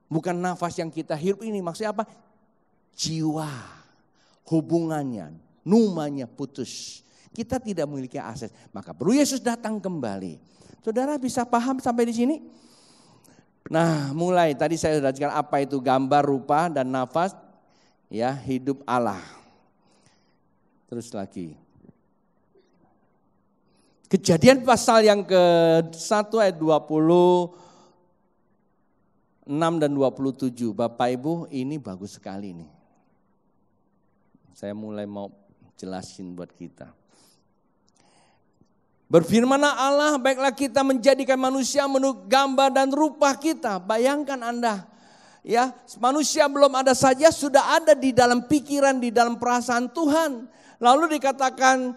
[SPEAKER 1] Bukan nafas yang kita hirup ini, maksudnya apa? Jiwa, hubungannya, numanya putus. Kita tidak memiliki akses, maka perlu Yesus datang kembali. Saudara bisa paham sampai di sini? Nah, mulai tadi saya sudah jelaskan apa itu gambar, rupa, dan nafas. Ya, hidup Allah. Terus lagi. Kejadian pasal yang ke-1 ayat 26 dan 27. Bapak Ibu, ini bagus sekali nih. Saya mulai mau jelasin buat kita. Berfirmanlah Allah, baiklah kita menjadikan manusia menurut gambar dan rupa kita. Bayangkan Anda. Ya, manusia belum ada saja sudah ada di dalam pikiran, di dalam perasaan Tuhan. Lalu dikatakan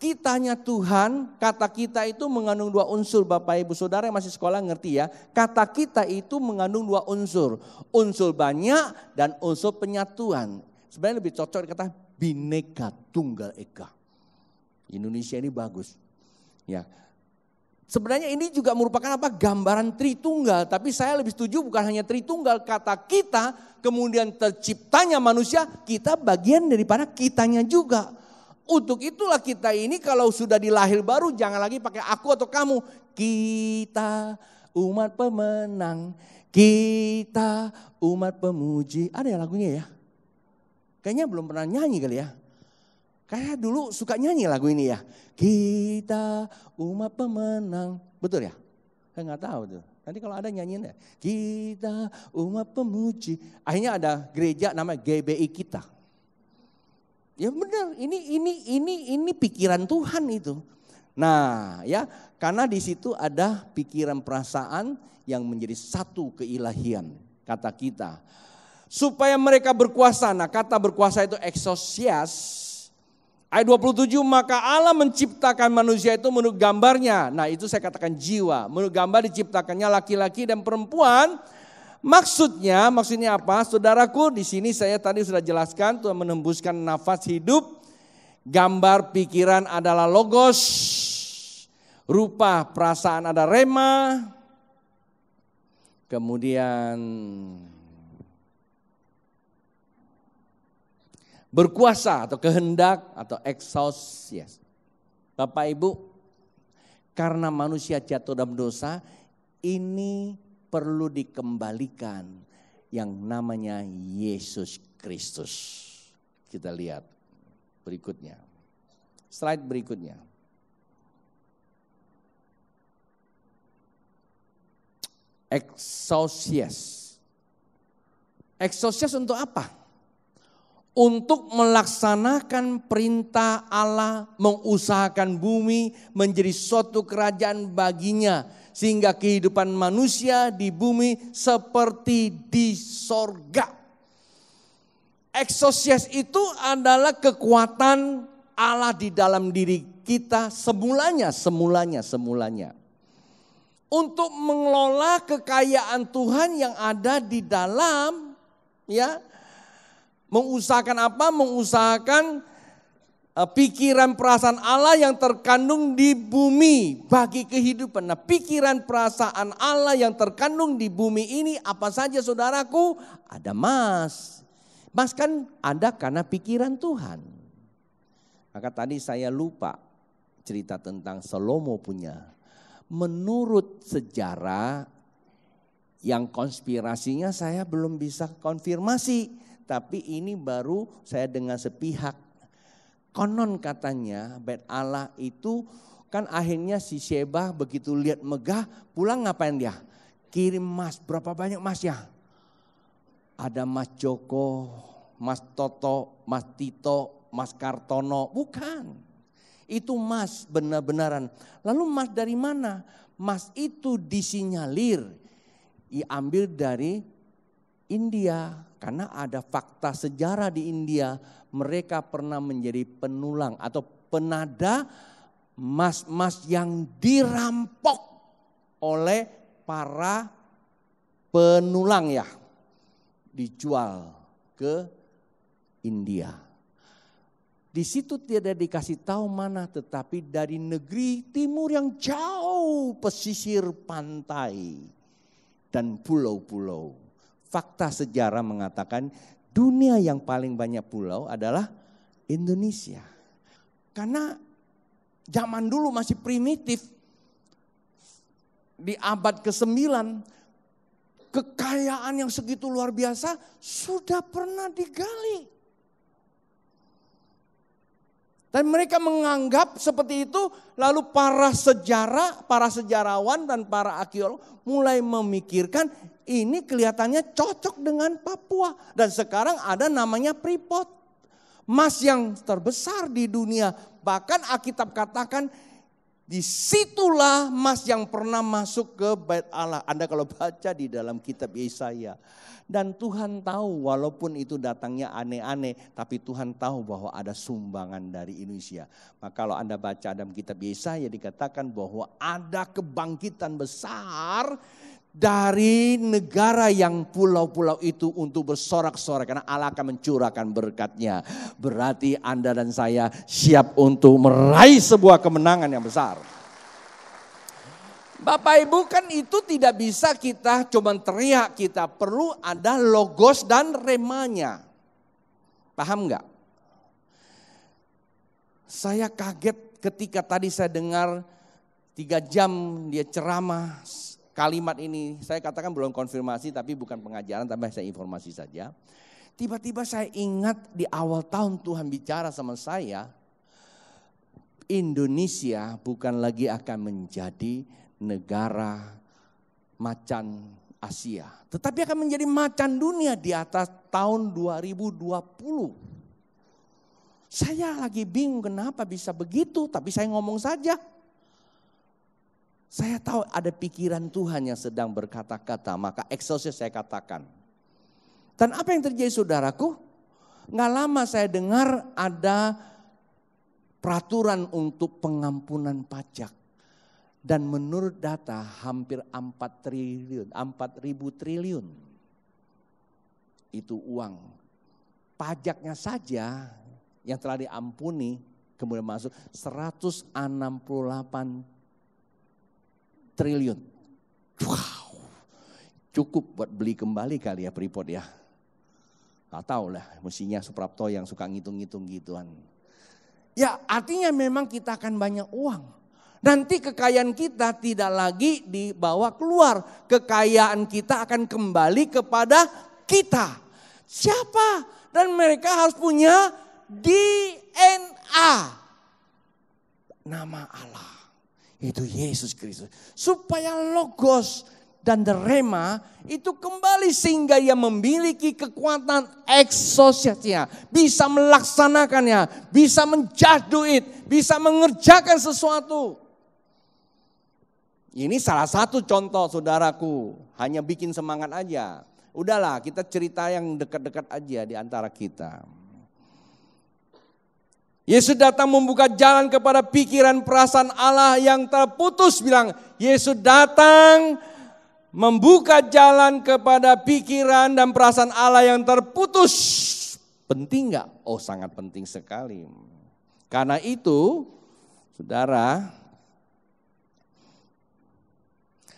[SPEAKER 1] kitanya Tuhan, kata kita itu mengandung dua unsur. Bapak Ibu Saudara yang masih sekolah ngerti ya. Kata kita itu mengandung dua unsur. Unsur banyak dan unsur penyatuan. Sebenarnya lebih cocok dikata Bhinneka Tunggal Ika. Indonesia ini bagus. Ya. Sebenarnya ini juga merupakan apa? Gambaran Tritunggal. Tapi saya lebih setuju bukan hanya Tritunggal. Kata kita, kemudian terciptanya manusia, kita bagian daripada kitanya juga. Untuk itulah kita ini kalau sudah dilahir baru, jangan lagi pakai aku atau kamu. Kita umat pemenang, kita umat pemuji. Ada ya lagunya ya? Kayaknya belum pernah nyanyi kali ya. Kayak dulu suka nyanyi lagu ini ya. Kita umat pemenang. Betul ya? Saya nggak tahu tuh. Nanti kalau ada nyanyiin ya. Kita umat pemuji. Akhirnya ada gereja namanya GBI kita. Ya benar, ini pikiran Tuhan itu. Nah ya, karena di situ ada pikiran perasaan yang menjadi satu keilahian. Kata kita. Supaya mereka berkuasa. Nah kata berkuasa itu exousias. Ayat 27, maka Allah menciptakan manusia itu menurut gambarnya. Nah itu saya katakan jiwa. Menurut gambar diciptakannya laki-laki dan perempuan. Maksudnya apa? Saudaraku, di sini saya tadi sudah jelaskan Tuhan menembuskan nafas hidup. Gambar pikiran adalah logos. Rupa perasaan ada rema. Kemudian berkuasa atau kehendak atau exousias. Bapak Ibu, karena manusia jatuh dalam dosa, ini perlu dikembalikan yang namanya Yesus Kristus. Kita lihat berikutnya. Slide berikutnya. Exousias. Exousias untuk apa? Untuk melaksanakan perintah Allah, mengusahakan bumi menjadi suatu kerajaan baginya. Sehingga kehidupan manusia di bumi seperti di sorga. Exousias itu adalah kekuatan Allah di dalam diri kita semulanya. Untuk mengelola kekayaan Tuhan yang ada di dalam, ya. Mengusahakan apa? Mengusahakan pikiran perasaan Allah yang terkandung di bumi bagi kehidupan. Nah, pikiran perasaan Allah yang terkandung di bumi ini apa saja saudaraku? Ada emas. Emas kan ada karena pikiran Tuhan. Maka tadi saya lupa cerita tentang Salomo punya. Menurut sejarah yang konspirasinya saya belum bisa konfirmasi. Tapi ini baru saya dengar sepihak. Konon katanya bait Allah itu kan akhirnya si Sheba begitu lihat megah pulang ngapain dia? Kirim emas, berapa banyak emasnya? Ada emas Joko, emas Toto, emas Tito, Mas Kartono, bukan. Itu emas benar-benaran. Lalu emas dari mana? Emas itu disinyalir, diambil dari India. Karena ada fakta sejarah di India, mereka pernah menjadi penulang atau penada emas-emas yang dirampok oleh para penulang ya. Dijual ke India. Di situ tidak dikasih tahu mana, tetapi dari negeri timur yang jauh, pesisir pantai dan pulau-pulau. Fakta sejarah mengatakan dunia yang paling banyak pulau adalah Indonesia. Karena zaman dulu masih primitif. Di abad ke-9, kekayaan yang segitu luar biasa sudah pernah digali. Dan mereka menganggap seperti itu, lalu para sejarawan dan para arkeolog mulai memikirkan ini kelihatannya cocok dengan Papua. Dan sekarang ada namanya Freeport. Emas yang terbesar di dunia. Bahkan Alkitab katakan disitulah emas yang pernah masuk ke Bait Allah. Anda kalau baca di dalam kitab Yesaya. Dan Tuhan tahu walaupun itu datangnya aneh-aneh, tapi Tuhan tahu bahwa ada sumbangan dari Indonesia. Maka kalau Anda baca dalam kitab Yesaya dikatakan bahwa ada kebangkitan besar dari negara yang pulau-pulau itu untuk bersorak-sorak. Karena Allah akan mencurahkan berkatnya. Berarti Anda dan saya siap untuk meraih sebuah kemenangan yang besar. Bapak Ibu, kan itu tidak bisa kita cuma teriak, kita perlu ada logos dan remanya. Paham enggak? Saya kaget ketika tadi saya dengar 3 jam dia ceramah kalimat ini. Saya katakan belum konfirmasi tapi bukan pengajaran, tapi saya informasi saja. Tiba-tiba saya ingat di awal tahun Tuhan bicara sama saya, Indonesia bukan lagi akan menjadi negara macan Asia, tetapi akan menjadi macan dunia di atas tahun 2020. Saya lagi bingung kenapa bisa begitu, tapi saya ngomong saja. Saya tahu ada pikiran Tuhan yang sedang berkata-kata, maka exousia saya katakan. Dan apa yang terjadi saudaraku? Nggak lama saya dengar ada peraturan untuk pengampunan pajak. Dan menurut data hampir 4.000 triliun itu uang. Pajaknya saja yang telah diampuni kemudian masuk 168 triliun. Wow, cukup buat beli kembali kali ya Freeport ya. Gak tahu lah, mestinya Suprapto yang suka ngitung-ngitung gituan. Ya artinya memang kita akan banyak uang. Nanti kekayaan kita tidak lagi dibawa keluar. Kekayaan kita akan kembali kepada kita. Siapa? Dan mereka harus punya DNA. Nama Allah. Itu Yesus Kristus. Supaya logos dan rema itu kembali sehingga ia memiliki kekuatan exousianya. Bisa melaksanakannya. Bisa menjudge, bisa mengerjakan sesuatu. Ini salah satu contoh saudaraku, hanya bikin semangat aja. Udahlah kita cerita yang dekat-dekat aja di antara kita. Yesus datang membuka jalan kepada pikiran perasaan Allah yang terputus. Bilang, Yesus datang membuka jalan kepada pikiran dan perasaan Allah yang terputus. Penting gak? Oh sangat penting sekali. Karena itu, saudara,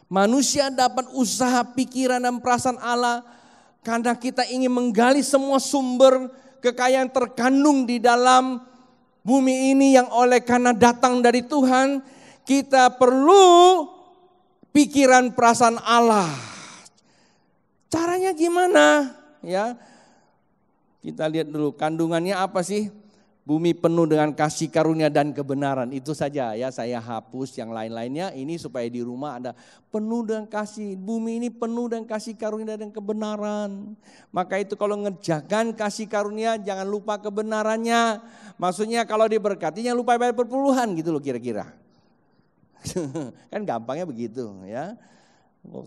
[SPEAKER 1] manusia dapat usaha pikiran dan perasaan Allah karena kita ingin menggali semua sumber kekayaan terkandung di dalam bumi ini yang oleh karena datang dari Tuhan, kita perlu pikiran perasaan Allah. Caranya gimana? Ya, kita lihat dulu kandungannya apa sih? Bumi penuh dengan kasih karunia dan kebenaran. Itu saja ya, saya hapus yang lain-lainnya. Ini supaya di rumah ada penuh dengan kasih. Bumi ini penuh dengan kasih karunia dan kebenaran. Maka itu kalau ngerjakan kasih karunia jangan lupa kebenarannya. Maksudnya kalau diberkati jangan lupa bayar perpuluhan gitu loh kira-kira. Kan gampangnya begitu ya.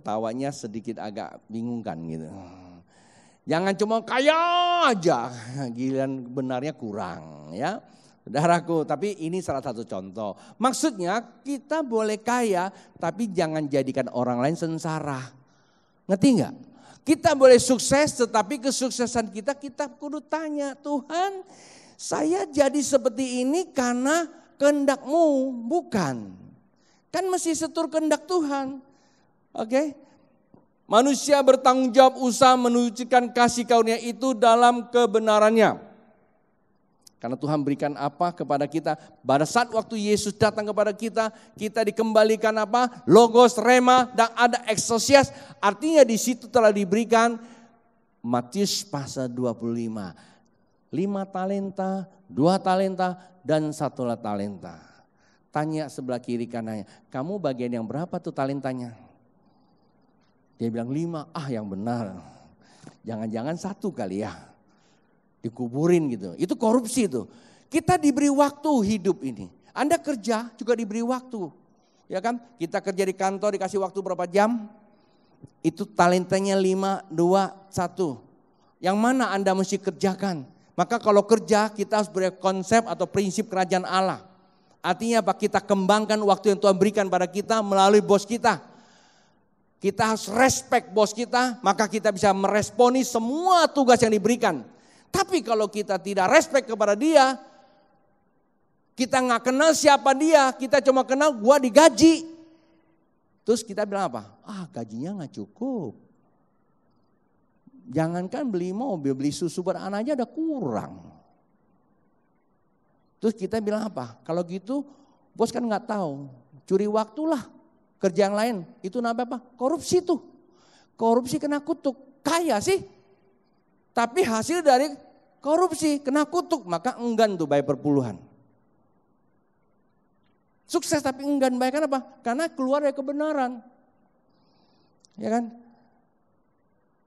[SPEAKER 1] Tawanya sedikit agak bingung kan gitu. Jangan cuma kaya aja, giliran benarnya kurang ya. Saudaraku, tapi ini salah satu contoh. Maksudnya kita boleh kaya tapi jangan jadikan orang lain sengsara. Ngerti enggak? Kita boleh sukses tetapi kesuksesan kita kudu tanya, Tuhan saya jadi seperti ini karena kehendak-Mu, bukan. Kan mesti setur kehendak Tuhan. Oke? Manusia bertanggung jawab usaha menunjukkan kasih karunia itu dalam kebenarannya. Karena Tuhan berikan apa kepada kita? Pada saat waktu Yesus datang kepada kita, kita dikembalikan apa? Logos, rema, dan ada exousias. Artinya di situ telah diberikan Matius pasal 25. 5 talenta, 2 talenta, dan 1 talenta. Tanya sebelah kiri kanannya, kamu bagian yang berapa tuh talentanya? Dia bilang 5, yang benar. Jangan-jangan 1 kali ya. Dikuburin gitu. Itu korupsi itu. Kita diberi waktu hidup ini. Anda kerja juga diberi waktu. Ya kan? Kita kerja di kantor dikasih waktu berapa jam? Itu talentanya 5, 2, 1. Yang mana Anda mesti kerjakan? Maka kalau kerja kita harus beri konsep atau prinsip kerajaan Allah. Artinya apa? Kita kembangkan waktu yang Tuhan berikan pada kita melalui bos kita. Kita harus respect bos kita, maka kita bisa meresponi semua tugas yang diberikan. Tapi kalau kita tidak respect kepada dia, kita nggak kenal siapa dia, kita cuma kenal gua digaji. Terus kita bilang apa? Gajinya nggak cukup. Jangankan beli mobil, beli susu buat anak aja udah kurang. Terus kita bilang apa? Kalau gitu bos kan nggak tahu, curi waktu lah. Kerja yang lain, itu namanya apa? Korupsi tuh. Korupsi kena kutuk. Kaya sih. Tapi hasil dari korupsi kena kutuk. Maka enggan tuh bayar perpuluhan. Sukses tapi enggan bayar apa? Karena keluar dari kebenaran. Ya kan?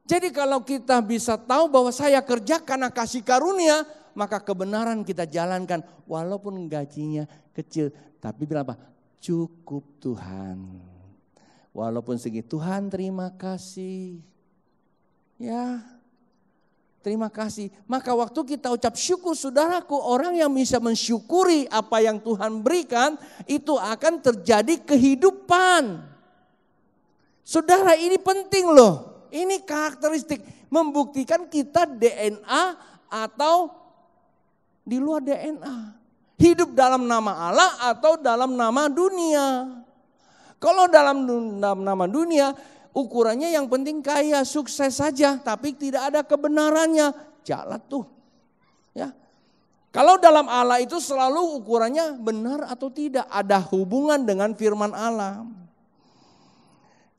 [SPEAKER 1] Jadi kalau kita bisa tahu bahwa saya kerja karena kasih karunia, maka kebenaran kita jalankan. Walaupun gajinya kecil. Tapi bilang apa? Cukup Tuhan. Walaupun segitu, Tuhan terima kasih. Ya, terima kasih. Maka waktu kita ucap syukur saudaraku, orang yang bisa mensyukuri apa yang Tuhan berikan, itu akan terjadi kehidupan. Saudara, ini penting loh. Ini karakteristik membuktikan kita DNA atau di luar DNA. Hidup dalam nama Allah atau dalam nama dunia. Kalau dalam nama dunia, ukurannya yang penting kaya, sukses saja, tapi tidak ada kebenarannya. Jalan tuh. Ya. Kalau dalam Allah itu selalu ukurannya benar atau tidak, ada hubungan dengan firman Allah.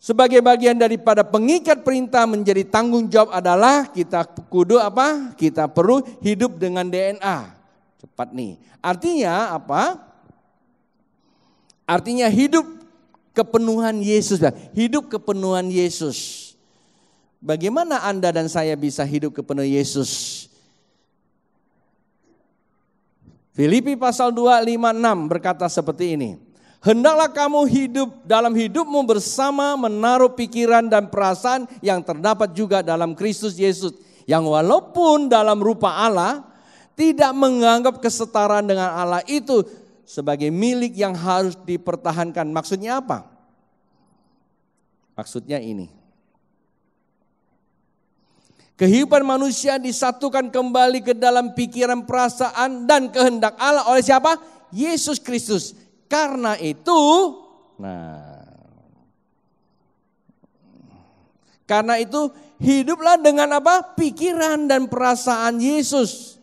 [SPEAKER 1] Sebagai bagian daripada pengikat perintah menjadi tanggung jawab adalah kita kudu apa? Kita perlu hidup dengan DNA. Cepat nih. Artinya apa? Artinya hidup kepenuhan Yesus. Hidup kepenuhan Yesus. Bagaimana Anda dan saya bisa hidup kepenuhan Yesus? Filipi pasal 2, 5, 6 berkata seperti ini. Hendaklah kamu hidup dalam hidupmu bersama menaruh pikiran dan perasaan yang terdapat juga dalam Kristus Yesus. Yang walaupun dalam rupa Allah, tidak menganggap kesetaraan dengan Allah itu sebagai milik yang harus dipertahankan. Maksudnya apa? Maksudnya ini. Kehidupan manusia disatukan kembali ke dalam pikiran, perasaan, dan kehendak Allah oleh siapa? Yesus Kristus. Karena itu, karena itu hiduplah dengan apa? Pikiran dan perasaan Yesus.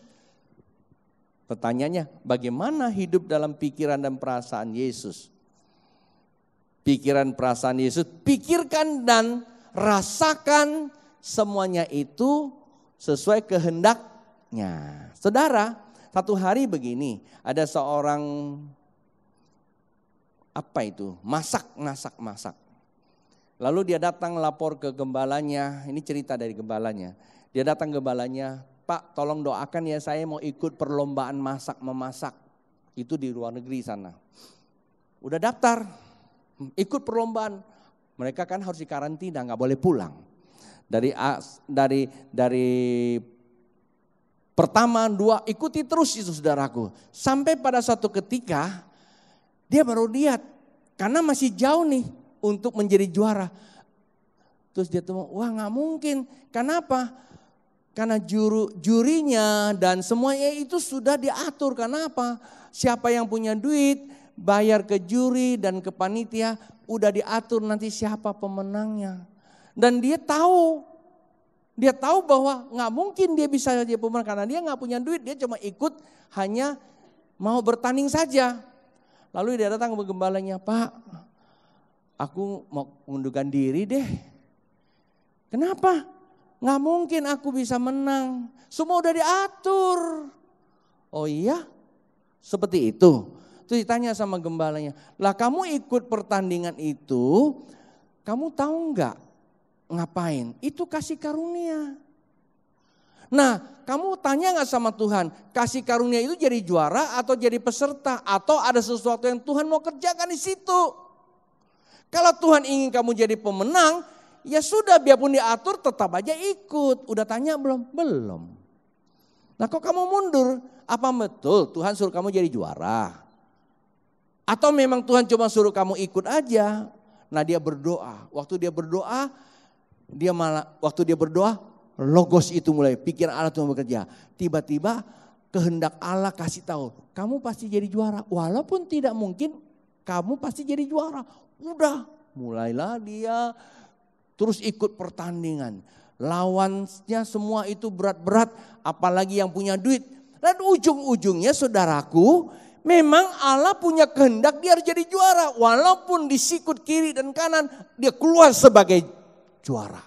[SPEAKER 1] Pertanyaannya, bagaimana hidup dalam pikiran dan perasaan Yesus? Pikiran perasaan Yesus, pikirkan dan rasakan semuanya itu sesuai kehendaknya. Saudara, Satu hari begini, ada seorang masak. Lalu dia datang lapor ke gembalanya, ini cerita dari gembalanya. Dia datang ke gembalanya, Pak tolong doakan ya, saya mau ikut perlombaan memasak. Itu di luar negeri sana. Udah daftar, ikut perlombaan. Mereka kan harus dikarantina, gak boleh pulang. Dari pertama, dua, ikuti terus itu saudaraku. Sampai pada suatu ketika, dia baru lihat, karena masih jauh nih untuk menjadi juara. Terus dia tuh, wah gak mungkin, kenapa? Karena jurinya dan semuanya itu sudah diatur, kenapa? Siapa yang punya duit, bayar ke juri dan ke panitia, udah diatur nanti siapa pemenangnya. Dan dia tahu bahwa gak mungkin dia bisa jadi pemenang karena dia gak punya duit, dia cuma ikut hanya mau bertanding saja. Lalu dia datang ke gembalanya, Pak aku mau mengundurkan diri deh. Kenapa? Gak mungkin aku bisa menang, semua udah diatur. Oh iya? Seperti itu. Terus ditanya sama gembalanya, lah kamu ikut pertandingan itu, kamu tahu gak ngapain? Itu kasih karunia. Nah, kamu tanya gak sama Tuhan, kasih karunia itu jadi juara atau jadi peserta? Atau ada sesuatu yang Tuhan mau kerjakan di situ? Kalau Tuhan ingin kamu jadi pemenang, ya sudah biarpun diatur tetap aja ikut. Udah tanya belum? Belum. Nah kok kamu mundur? Apa betul Tuhan suruh kamu jadi juara? Atau memang Tuhan cuma suruh kamu ikut aja? Nah dia berdoa, waktu dia berdoa, logos itu mulai, pikiran Allah itu bekerja. Tiba-tiba kehendak Allah kasih tahu, kamu pasti jadi juara. Walaupun tidak mungkin, kamu pasti jadi juara. Udah, mulailah dia terus ikut pertandingan. Lawannya semua itu berat-berat, apalagi yang punya duit. Dan ujung-ujungnya saudaraku, memang Allah punya kehendak dia harus jadi juara. Walaupun disikut kiri dan kanan, dia keluar sebagai juara.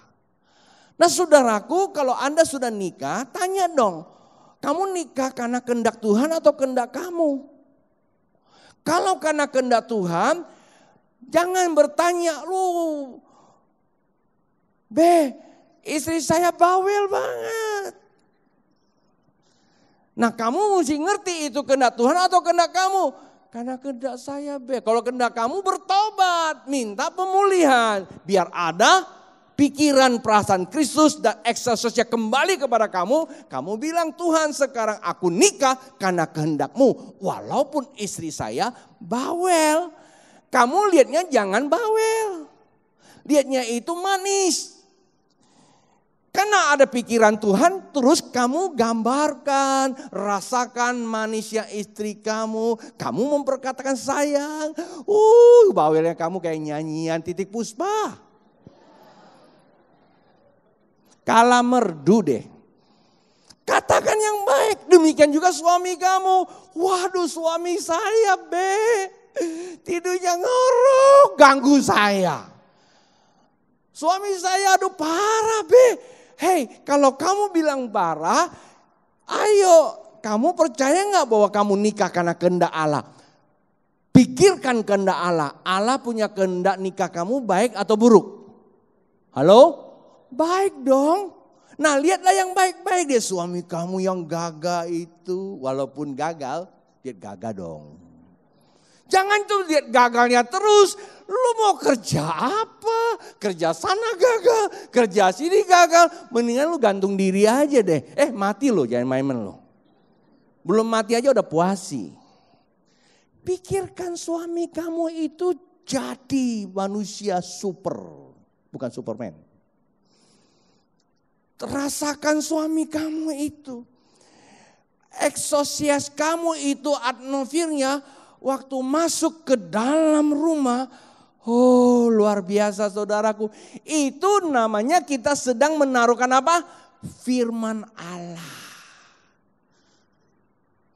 [SPEAKER 1] Nah saudaraku, kalau Anda sudah nikah, tanya dong, kamu nikah karena kehendak Tuhan atau kehendak kamu? Kalau karena kehendak Tuhan, jangan bertanya, istri saya bawel banget. Nah kamu mesti ngerti itu kehendak Tuhan atau kehendak kamu. Karena kehendak saya kalau kehendak kamu bertobat, minta pemulihan. Biar ada pikiran perasaan Kristus dan eksosisnya kembali kepada kamu. Kamu bilang Tuhan sekarang aku nikah karena kehendakmu. Walaupun istri saya bawel. Kamu lihatnya jangan bawel. Lihatnya itu manis. Karena ada pikiran Tuhan, terus kamu gambarkan, rasakan manisnya istri kamu. Kamu memperkatakan sayang. Bawelnya kamu kayak nyanyian Titik Puspa. Kala merdu deh. Katakan yang baik, demikian juga suami kamu. Waduh suami saya tidurnya ngorok, ganggu saya. Suami saya aduh parah Hei, kalau kamu bilang parah, ayo kamu percaya gak bahwa kamu nikah karena kehendak Allah? Pikirkan kehendak Allah. Allah punya kehendak nikah kamu baik atau buruk? Halo? Baik dong. Nah lihatlah yang baik-baik deh. Suami kamu yang gagah itu, walaupun gagal, lihat gagah dong. Jangan tuh lihat gagalnya terus. Lu mau kerja apa? Kerja sana gagal, kerja sini gagal. Mendingan lu gantung diri aja deh. Mati lo, jangan main-main lo. Belum mati aja udah puasi. Pikirkan suami kamu itu jadi manusia super. Bukan Superman. Rasakan suami kamu itu. Eksosias kamu itu atmosfernya waktu masuk ke dalam rumah. Oh luar biasa saudaraku. Itu namanya kita sedang menaruhkan apa? Firman Allah.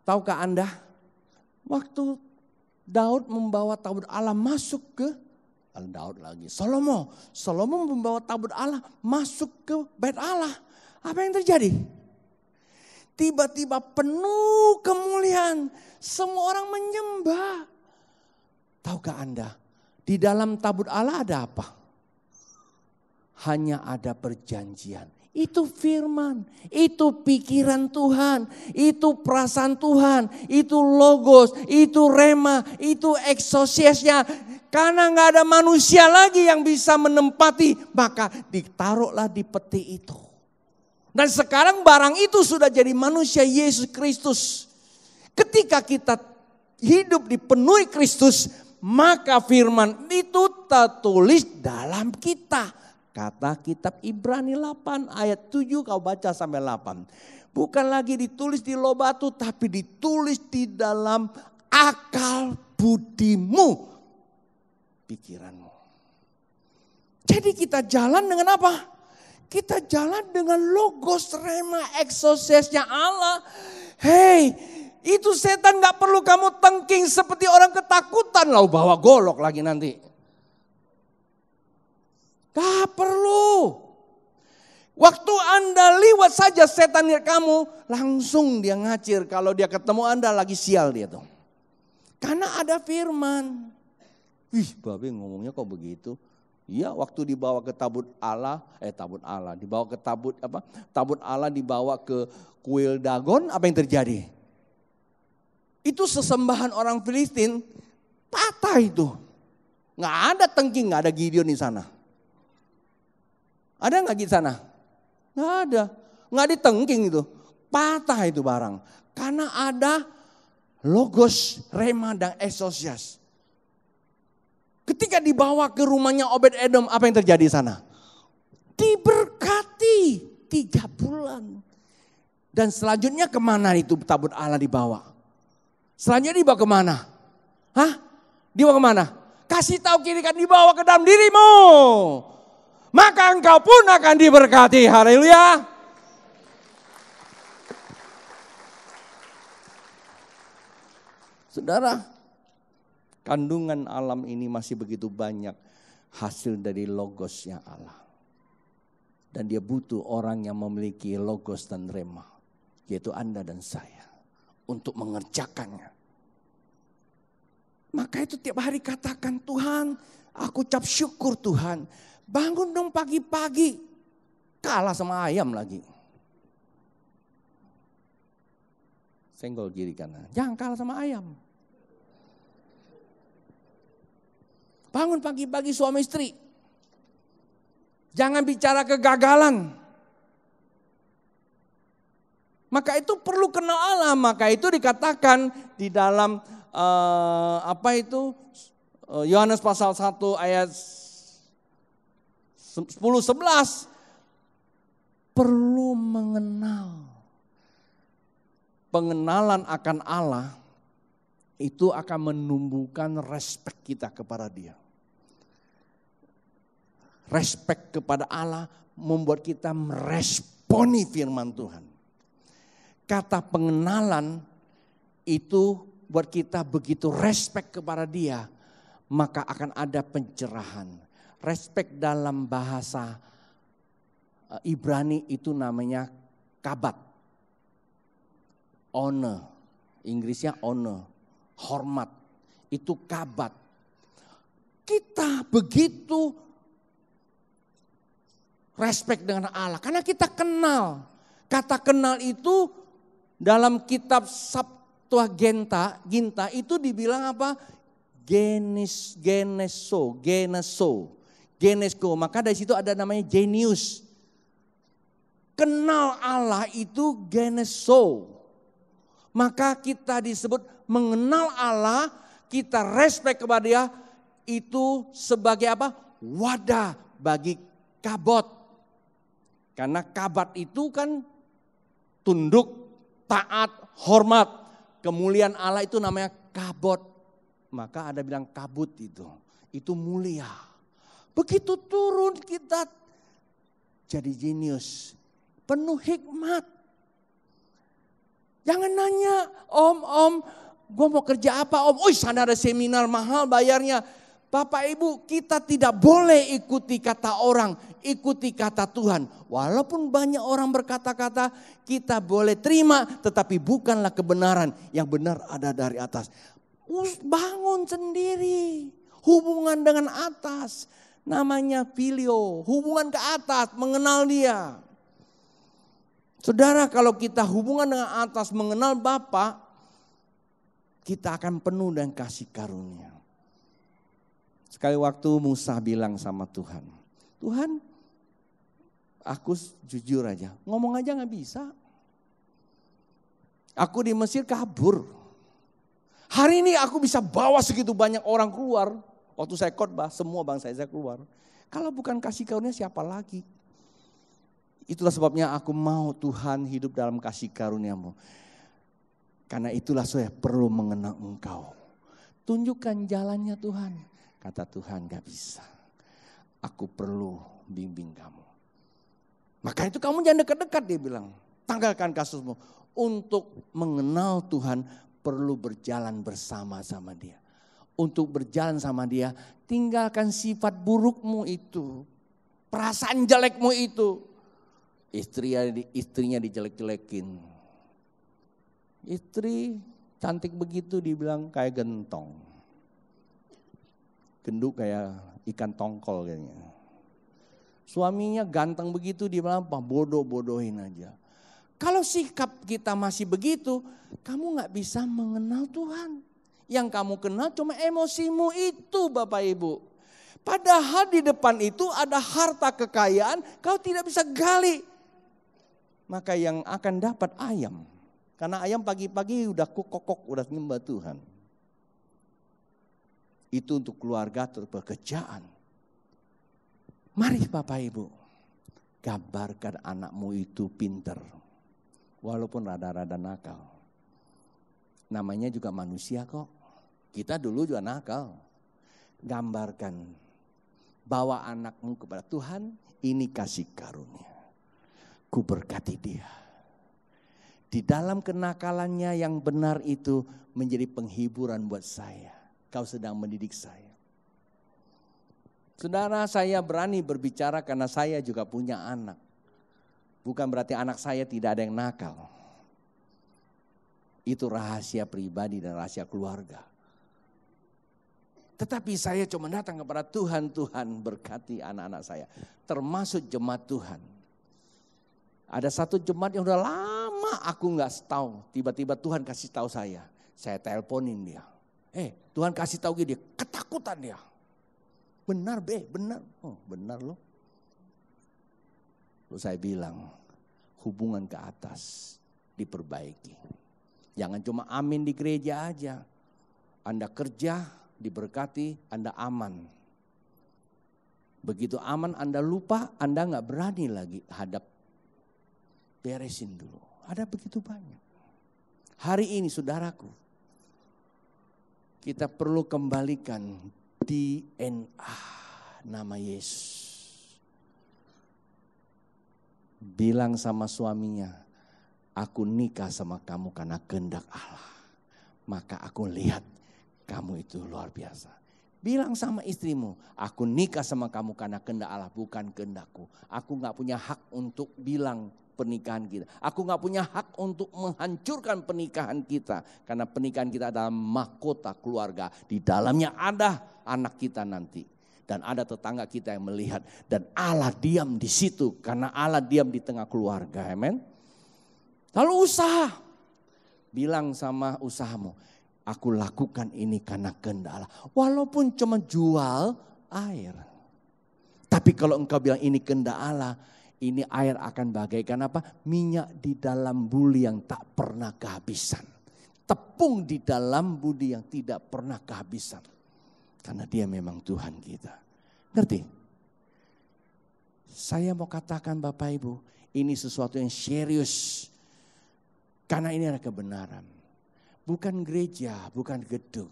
[SPEAKER 1] Tahukah Anda? Waktu Daud membawa tabut Allah masuk ke Salomo membawa tabut Allah masuk ke bait Allah. Apa yang terjadi? tiba-tiba penuh kemuliaan. Semua orang menyembah. Tahukah Anda, di dalam tabut Allah ada apa? Hanya ada perjanjian. Itu firman, itu pikiran Tuhan, itu perasaan Tuhan, itu logos, itu rema, itu eksosiasnya. Karena gak ada manusia lagi yang bisa menempati, maka ditaruhlah di peti itu. Dan sekarang barang itu sudah jadi manusia Yesus Kristus. Ketika kita hidup dipenuhi Kristus, maka firman itu tertulis dalam kita. Kata kitab Ibrani 8 ayat 7 kau baca sampai 8. Bukan lagi ditulis di loh batu, tapi ditulis di dalam akal budimu, pikiranmu. Jadi kita jalan dengan apa? Kita jalan dengan logos, rema, eksosesnya Allah. Hei, itu setan gak perlu kamu tengking seperti orang ketakutan. Lau bawa golok lagi nanti. Gak perlu. Waktu Anda liwat saja setan lihat kamu, langsung dia ngacir. Kalau dia ketemu Anda lagi sial dia tuh. Karena ada firman. Wih, babe ngomongnya kok begitu? Iya, waktu dibawa ke tabut Allah, dibawa ke tabut Allah dibawa ke kuil Dagon, apa yang terjadi? Itu sesembahan orang Filistin, patah itu. Nggak ada tengking, nggak ada Gideon di sana. Ada nggak di sana? Nggak ada, nggak ditengking itu, patah itu barang. Karena ada logos, rema dan eksosias. Ketika dibawa ke rumahnya Obed-Edom, apa yang terjadi di sana? Diberkati 3 bulan. Dan selanjutnya kemana itu tabut Allah dibawa? Selanjutnya dibawa kemana? Hah? Dibawa kemana? Kasih tahu kiri kan dibawa ke dalam dirimu. Maka engkau pun akan diberkati. Haleluya. Saudara, kandungan alam ini masih begitu banyak hasil dari logosnya Allah. Dan dia butuh orang yang memiliki logos dan rema. Yaitu Anda dan saya. Untuk mengerjakannya. Maka itu tiap hari katakan, Tuhan, aku ucap syukur Tuhan. Bangun dong pagi-pagi. Kalah sama ayam lagi. Senggol kiri kanan. Jangan kalah sama ayam. Bangun pagi-pagi suami istri. Jangan bicara kegagalan. Maka itu perlu kenal Allah. Maka itu dikatakan di dalam Yohanes pasal 1 ayat 10-11. Perlu mengenal. Pengenalan akan Allah itu akan menumbuhkan respek kita kepada Dia. Respek kepada Allah membuat kita meresponi firman Tuhan. Kata pengenalan itu buat kita begitu respek kepada Dia, maka akan ada pencerahan. Respek dalam bahasa Ibrani itu namanya kabat. Honor, Inggrisnya honor, hormat, itu kabat. Kita begitu respek dengan Allah karena kita kenal. Kata kenal itu dalam kitab Septuaginta itu dibilang apa? Genesko. Maka dari situ ada namanya genius. Kenal Allah itu geneso. Maka kita disebut mengenal Allah, kita respek kepada Dia itu sebagai apa? Wadah bagi kabot. Karena kabat itu kan tunduk, taat, hormat. Kemuliaan Allah itu namanya kabot. Maka ada bilang kabut itu mulia. Begitu turun kita jadi jenius, penuh hikmat. Jangan nanya, om, gue mau kerja apa om? Sana ada seminar mahal bayarnya. Bapak Ibu, kita tidak boleh ikuti kata orang, ikuti kata Tuhan. Walaupun banyak orang berkata-kata, kita boleh terima, tetapi bukanlah kebenaran. Yang benar ada dari atas. Bangun sendiri, hubungan dengan atas. Namanya filio, hubungan ke atas, mengenal Dia. Saudara, kalau kita hubungan dengan atas, mengenal Bapa, kita akan penuh dengan kasih karunia. Sekali waktu Musa bilang sama Tuhan, Tuhan, aku jujur aja, ngomong aja gak bisa. Aku di Mesir kabur. Hari ini aku bisa bawa segitu banyak orang keluar. Waktu saya khotbah, semua bangsa saya keluar. Kalau bukan kasih karunia, siapa lagi? Itulah sebabnya aku mau Tuhan hidup dalam kasih karunia-Mu. Karena itulah saya perlu mengenal Engkau. Tunjukkan jalannya Tuhan. Kata Tuhan, gak bisa. Aku perlu bimbing kamu. Maka itu kamu jangan dekat-dekat, dia bilang. Tanggalkan kasusmu. Untuk mengenal Tuhan perlu berjalan bersama-sama Dia. Untuk berjalan sama Dia, tinggalkan sifat burukmu itu. Perasaan jelekmu itu. Istrinya dijelek-jelekin. Istri cantik begitu dibilang kayak gentong. Gendut kayak ikan tongkol kayaknya. Suaminya ganteng begitu dibilang apa? Bodoh-bodohin aja. Kalau sikap kita masih begitu, kamu gak bisa mengenal Tuhan. Yang kamu kenal cuma emosimu itu Bapak Ibu. Padahal di depan itu ada harta kekayaan, kau tidak bisa gali. Maka yang akan dapat ayam. Karena ayam pagi-pagi udah kokok, udah nyembah Tuhan. Itu untuk keluarga atau pekerjaan. Mari Bapak Ibu, gambarkan anakmu itu pinter. Walaupun rada-rada nakal. Namanya juga manusia kok. Kita dulu juga nakal. Gambarkan, bawa anakmu kepada Tuhan, ini kasih karunia. Ku berkati dia. Di dalam kenakalannya yang benar itu menjadi penghiburan buat saya. Kau sedang mendidik saya. Saudara, saya berani berbicara karena saya juga punya anak. Bukan berarti anak saya tidak ada yang nakal. Itu rahasia pribadi dan rahasia keluarga. Tetapi saya cuma datang kepada Tuhan, Tuhan berkati anak-anak saya. Termasuk jemaat Tuhan. Ada satu jemaat yang udah lama aku gak tahu. Tiba-tiba Tuhan kasih tahu saya. Saya teleponin dia. Tuhan kasih tahu dia, ketakutan dia. Benar benar. Oh benar loh. Lalu saya bilang, hubungan ke atas diperbaiki. Jangan cuma amin di gereja aja. Anda kerja, diberkati, Anda aman. Begitu aman Anda lupa, Anda gak berani lagi hadap. Beresin dulu. Ada begitu banyak. Hari ini saudaraku, kita perlu kembalikan DNA nama Yesus. Bilang sama suaminya, aku nikah sama kamu karena kehendak Allah. Maka aku lihat kamu itu luar biasa. Bilang sama istrimu, aku nikah sama kamu karena kehendak Allah, bukan kehendakku. Aku gak punya hak untuk bilang pernikahan kita. Aku gak punya hak untuk menghancurkan pernikahan kita. Karena pernikahan kita adalah mahkota keluarga. Di dalamnya ada anak kita nanti. Dan ada tetangga kita yang melihat. Dan Allah diam di situ. Karena Allah diam di tengah keluarga. Amen. Lalu usaha. Bilang sama usahamu. Aku lakukan ini karena kehendak Allah. Walaupun cuma jual air. Tapi kalau engkau bilang ini kehendak Allah. Ini air akan bagaikan apa? Minyak di dalam buli yang tak pernah kehabisan. Tepung di dalam budi yang tidak pernah kehabisan. Karena dia memang Tuhan kita. Ngerti? Saya mau katakan Bapak Ibu, ini sesuatu yang serius. Karena ini adalah kebenaran. Bukan gereja, bukan gedung.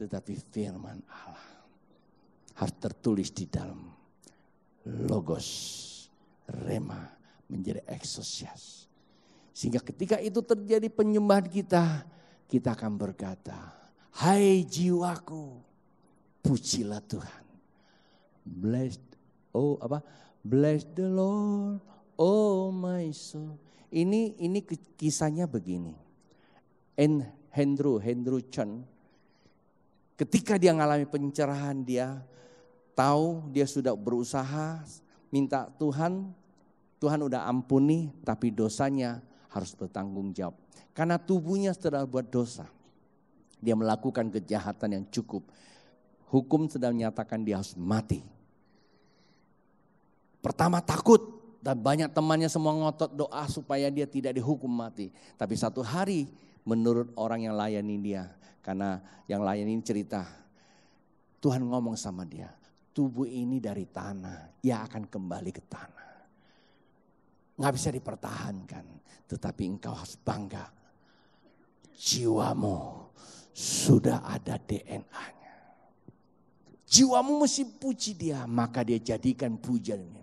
[SPEAKER 1] Tetapi firman Allah. Harus tertulis di dalam logos. Rema menjadi eksosias. Sehingga ketika itu terjadi penyembahan kita, kita akan berkata, hai jiwaku, pujilah Tuhan. Bless the Lord, oh my soul. Ini kisahnya begini. Andrew Chen, ketika dia mengalami pencerahan, dia tahu dia sudah berusaha minta Tuhan udah ampuni, tapi dosanya harus bertanggung jawab. Karena tubuhnya sedang buat dosa. Dia melakukan kejahatan yang cukup. Hukum sedang menyatakan dia harus mati. Pertama takut, dan banyak temannya semua ngotot doa supaya dia tidak dihukum mati. Tapi satu hari menurut orang yang layani dia, karena yang layani cerita, Tuhan ngomong sama dia, tubuh ini dari tanah, ia akan kembali ke tanah. Nggak bisa dipertahankan, tetapi engkau harus bangga. Jiwamu sudah ada DNA-nya. Jiwamu mesti puji dia, maka dia jadikan pujian ini.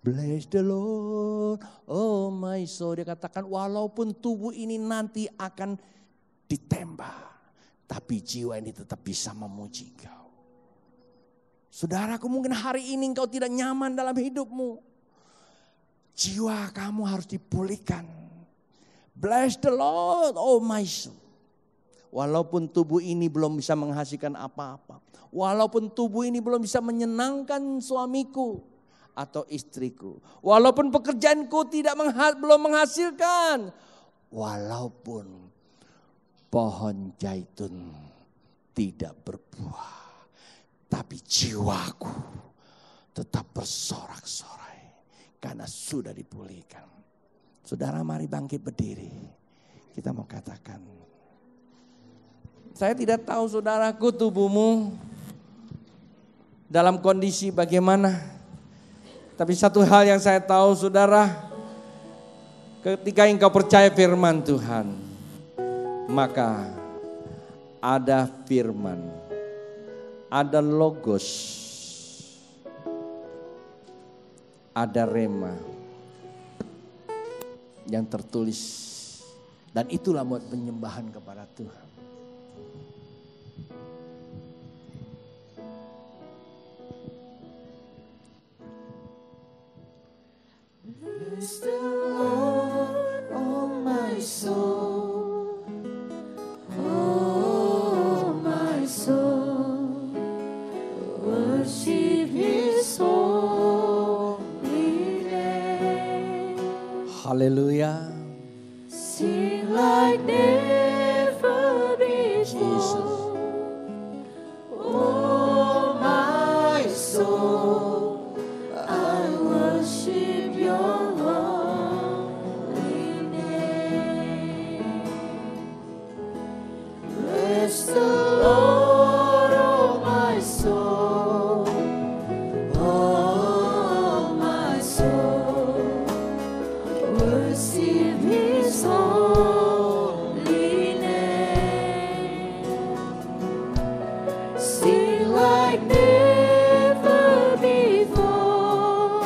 [SPEAKER 1] Bless the Lord, oh my soul. Dia katakan walaupun tubuh ini nanti akan ditembak, tapi jiwa ini tetap bisa memuji Engkau. Saudaraku, mungkin hari ini engkau tidak nyaman dalam hidupmu. Jiwa kamu harus dipulihkan. Bless the Lord, oh my soul. Walaupun tubuh ini belum bisa menghasilkan apa-apa. Walaupun tubuh ini belum bisa menyenangkan suamiku atau istriku. Walaupun pekerjaanku belum menghasilkan. Walaupun pohon zaitun tidak berbuah. Tapi jiwaku tetap bersorak-sorai. Karena sudah dipulihkan. Saudara, mari bangkit berdiri. Kita mau katakan. Saya tidak tahu saudaraku tubuhmu dalam kondisi bagaimana. Tapi satu hal yang saya tahu saudara, ketika engkau percaya firman Tuhan, maka ada firman, ada logos, ada rema yang tertulis. Dan itulah buat penyembahan kepada Tuhan.
[SPEAKER 2] Bless the Lord, oh my soul, oh my soul, worship His holy name.
[SPEAKER 1] Haleluya.
[SPEAKER 2] Sing like never before, oh my soul, I worship Your holy name. Bless the Lord, oh my soul, oh my soul, worship His holy name. Sing like never before,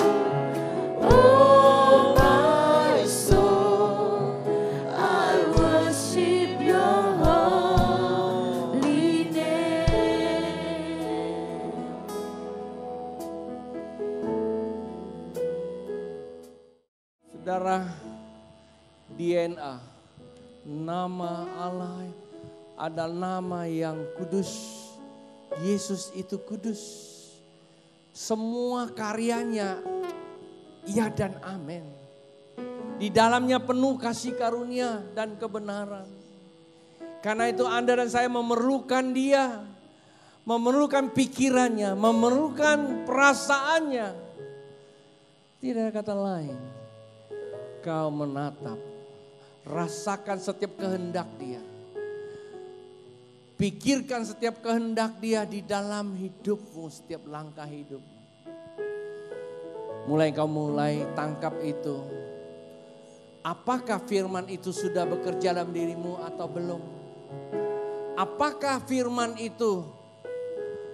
[SPEAKER 2] oh my soul, I worship Your holy name.
[SPEAKER 1] Saudara, DNA, nama Allah adalah nama yang kudus. Yesus itu kudus. Semua karyanya ya dan amin. Di dalamnya penuh kasih karunia dan kebenaran. Karena itu Anda dan saya memerlukan Dia. Memerlukan pikirannya, memerlukan perasaannya. Tidak ada kata lain. Kau menatap, rasakan setiap kehendak Dia. Pikirkan setiap kehendak Dia di dalam hidupmu, setiap langkah hidupmu. Kau mulai tangkap itu. Apakah firman itu sudah bekerja dalam dirimu atau belum? Apakah firman itu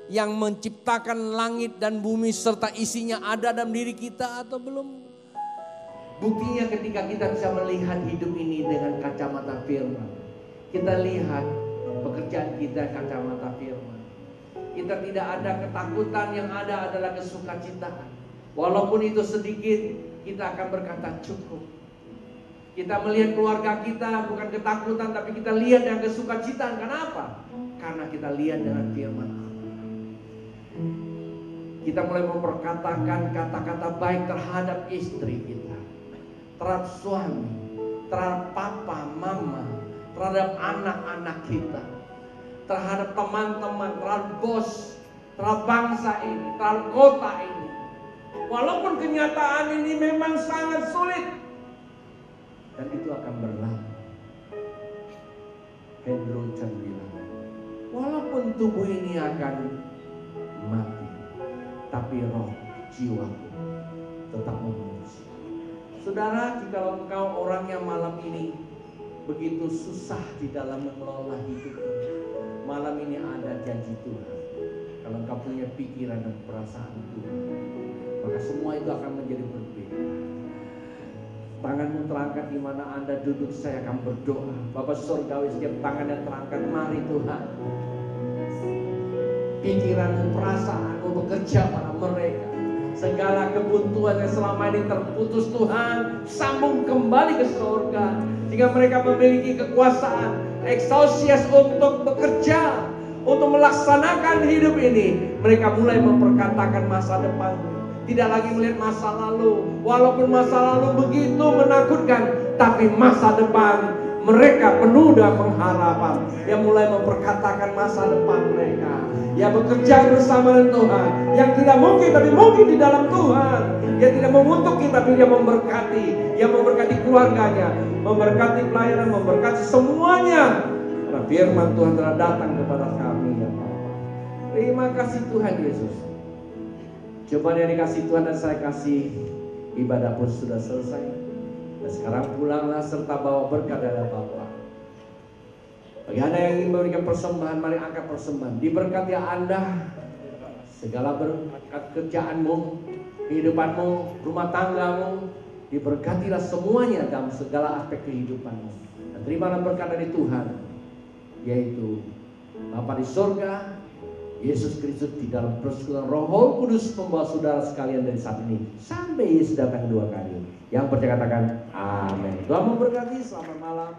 [SPEAKER 1] yang menciptakan langit dan bumi serta isinya ada dalam diri kita atau belum? Buktinya ketika kita bisa melihat hidup ini dengan kacamata firman. Kita lihat pekerjaan kita kacamata firman. Kita tidak ada ketakutan, yang ada adalah kesukacitaan. Walaupun itu sedikit, kita akan berkata cukup. Kita melihat keluarga kita bukan ketakutan, tapi kita lihat yang kesukacitaan. Kenapa? Karena kita lihat dengan firman Allah. Kita mulai memperkatakan kata-kata baik terhadap istri kita, terhadap suami, terhadap papa, mama, terhadap anak-anak kita, terhadap teman-teman, terhadap bos, terhadap bangsa ini, terhadap kota ini. Walaupun kenyataan ini memang sangat sulit, dan itu akan berlalu. Hendro Chan bilang, walaupun tubuh ini akan mati, tapi roh jiwaku tetap memuji. Saudara, jika engkau orang yang malam ini begitu susah di dalam mengelola hidup, malam ini ada janji Tuhan. Kalau engkau punya pikiran dan perasaan Tuhan, maka semua itu akan menjadi berbeda. Tanganmu terangkat di mana Anda duduk, saya akan berdoa. Bapak Surgawi, setiap tangan yang terangkat, mari Tuhan. Pikiranmu, perasaanmu bekerja pada mereka. Segala kebuntuan yang selama ini terputus, Tuhan sambung kembali ke surga. Jika mereka memiliki kekuasaan, exousias untuk bekerja, untuk melaksanakan hidup ini, mereka mulai memperkatakan masa depan. Tidak lagi melihat masa lalu. Walaupun masa lalu begitu menakutkan, tapi masa depan mereka penuh dengan pengharapan. Yang mulai memperkatakan masa depan mereka. Ya, bekerja bersama dengan Tuhan. Yang tidak mungkin tapi mungkin di dalam Tuhan. Dia tidak mengutuk kita, tapi dia memberkati. Dia memberkati keluarganya, memberkati pelayanan, memberkati semuanya. Karena firman Tuhan telah datang kepada kami, ya Bapa. Terima kasih Tuhan Yesus. Cobaan yang dikasih Tuhan dan saya kasih, ibadah pun sudah selesai. Dan sekarang pulanglah serta bawa berkat dari Bapa. Bagi Anda yang ingin memberikan persembahan, mari angkat persembahan. Diberkati Anda, segala berkat kerjaanmu, kehidupanmu, rumah tanggamu, diberkatilah semuanya dalam segala aspek kehidupanmu. Dan terimalah berkat dari Tuhan, yaitu Bapa di surga, Yesus Kristus di dalam persekutuan Roh Kudus membawa saudara sekalian dari saat ini sampai Yesus datang kedua kali. Yang percaya katakan amin. Tuhan memberkati, selamat malam.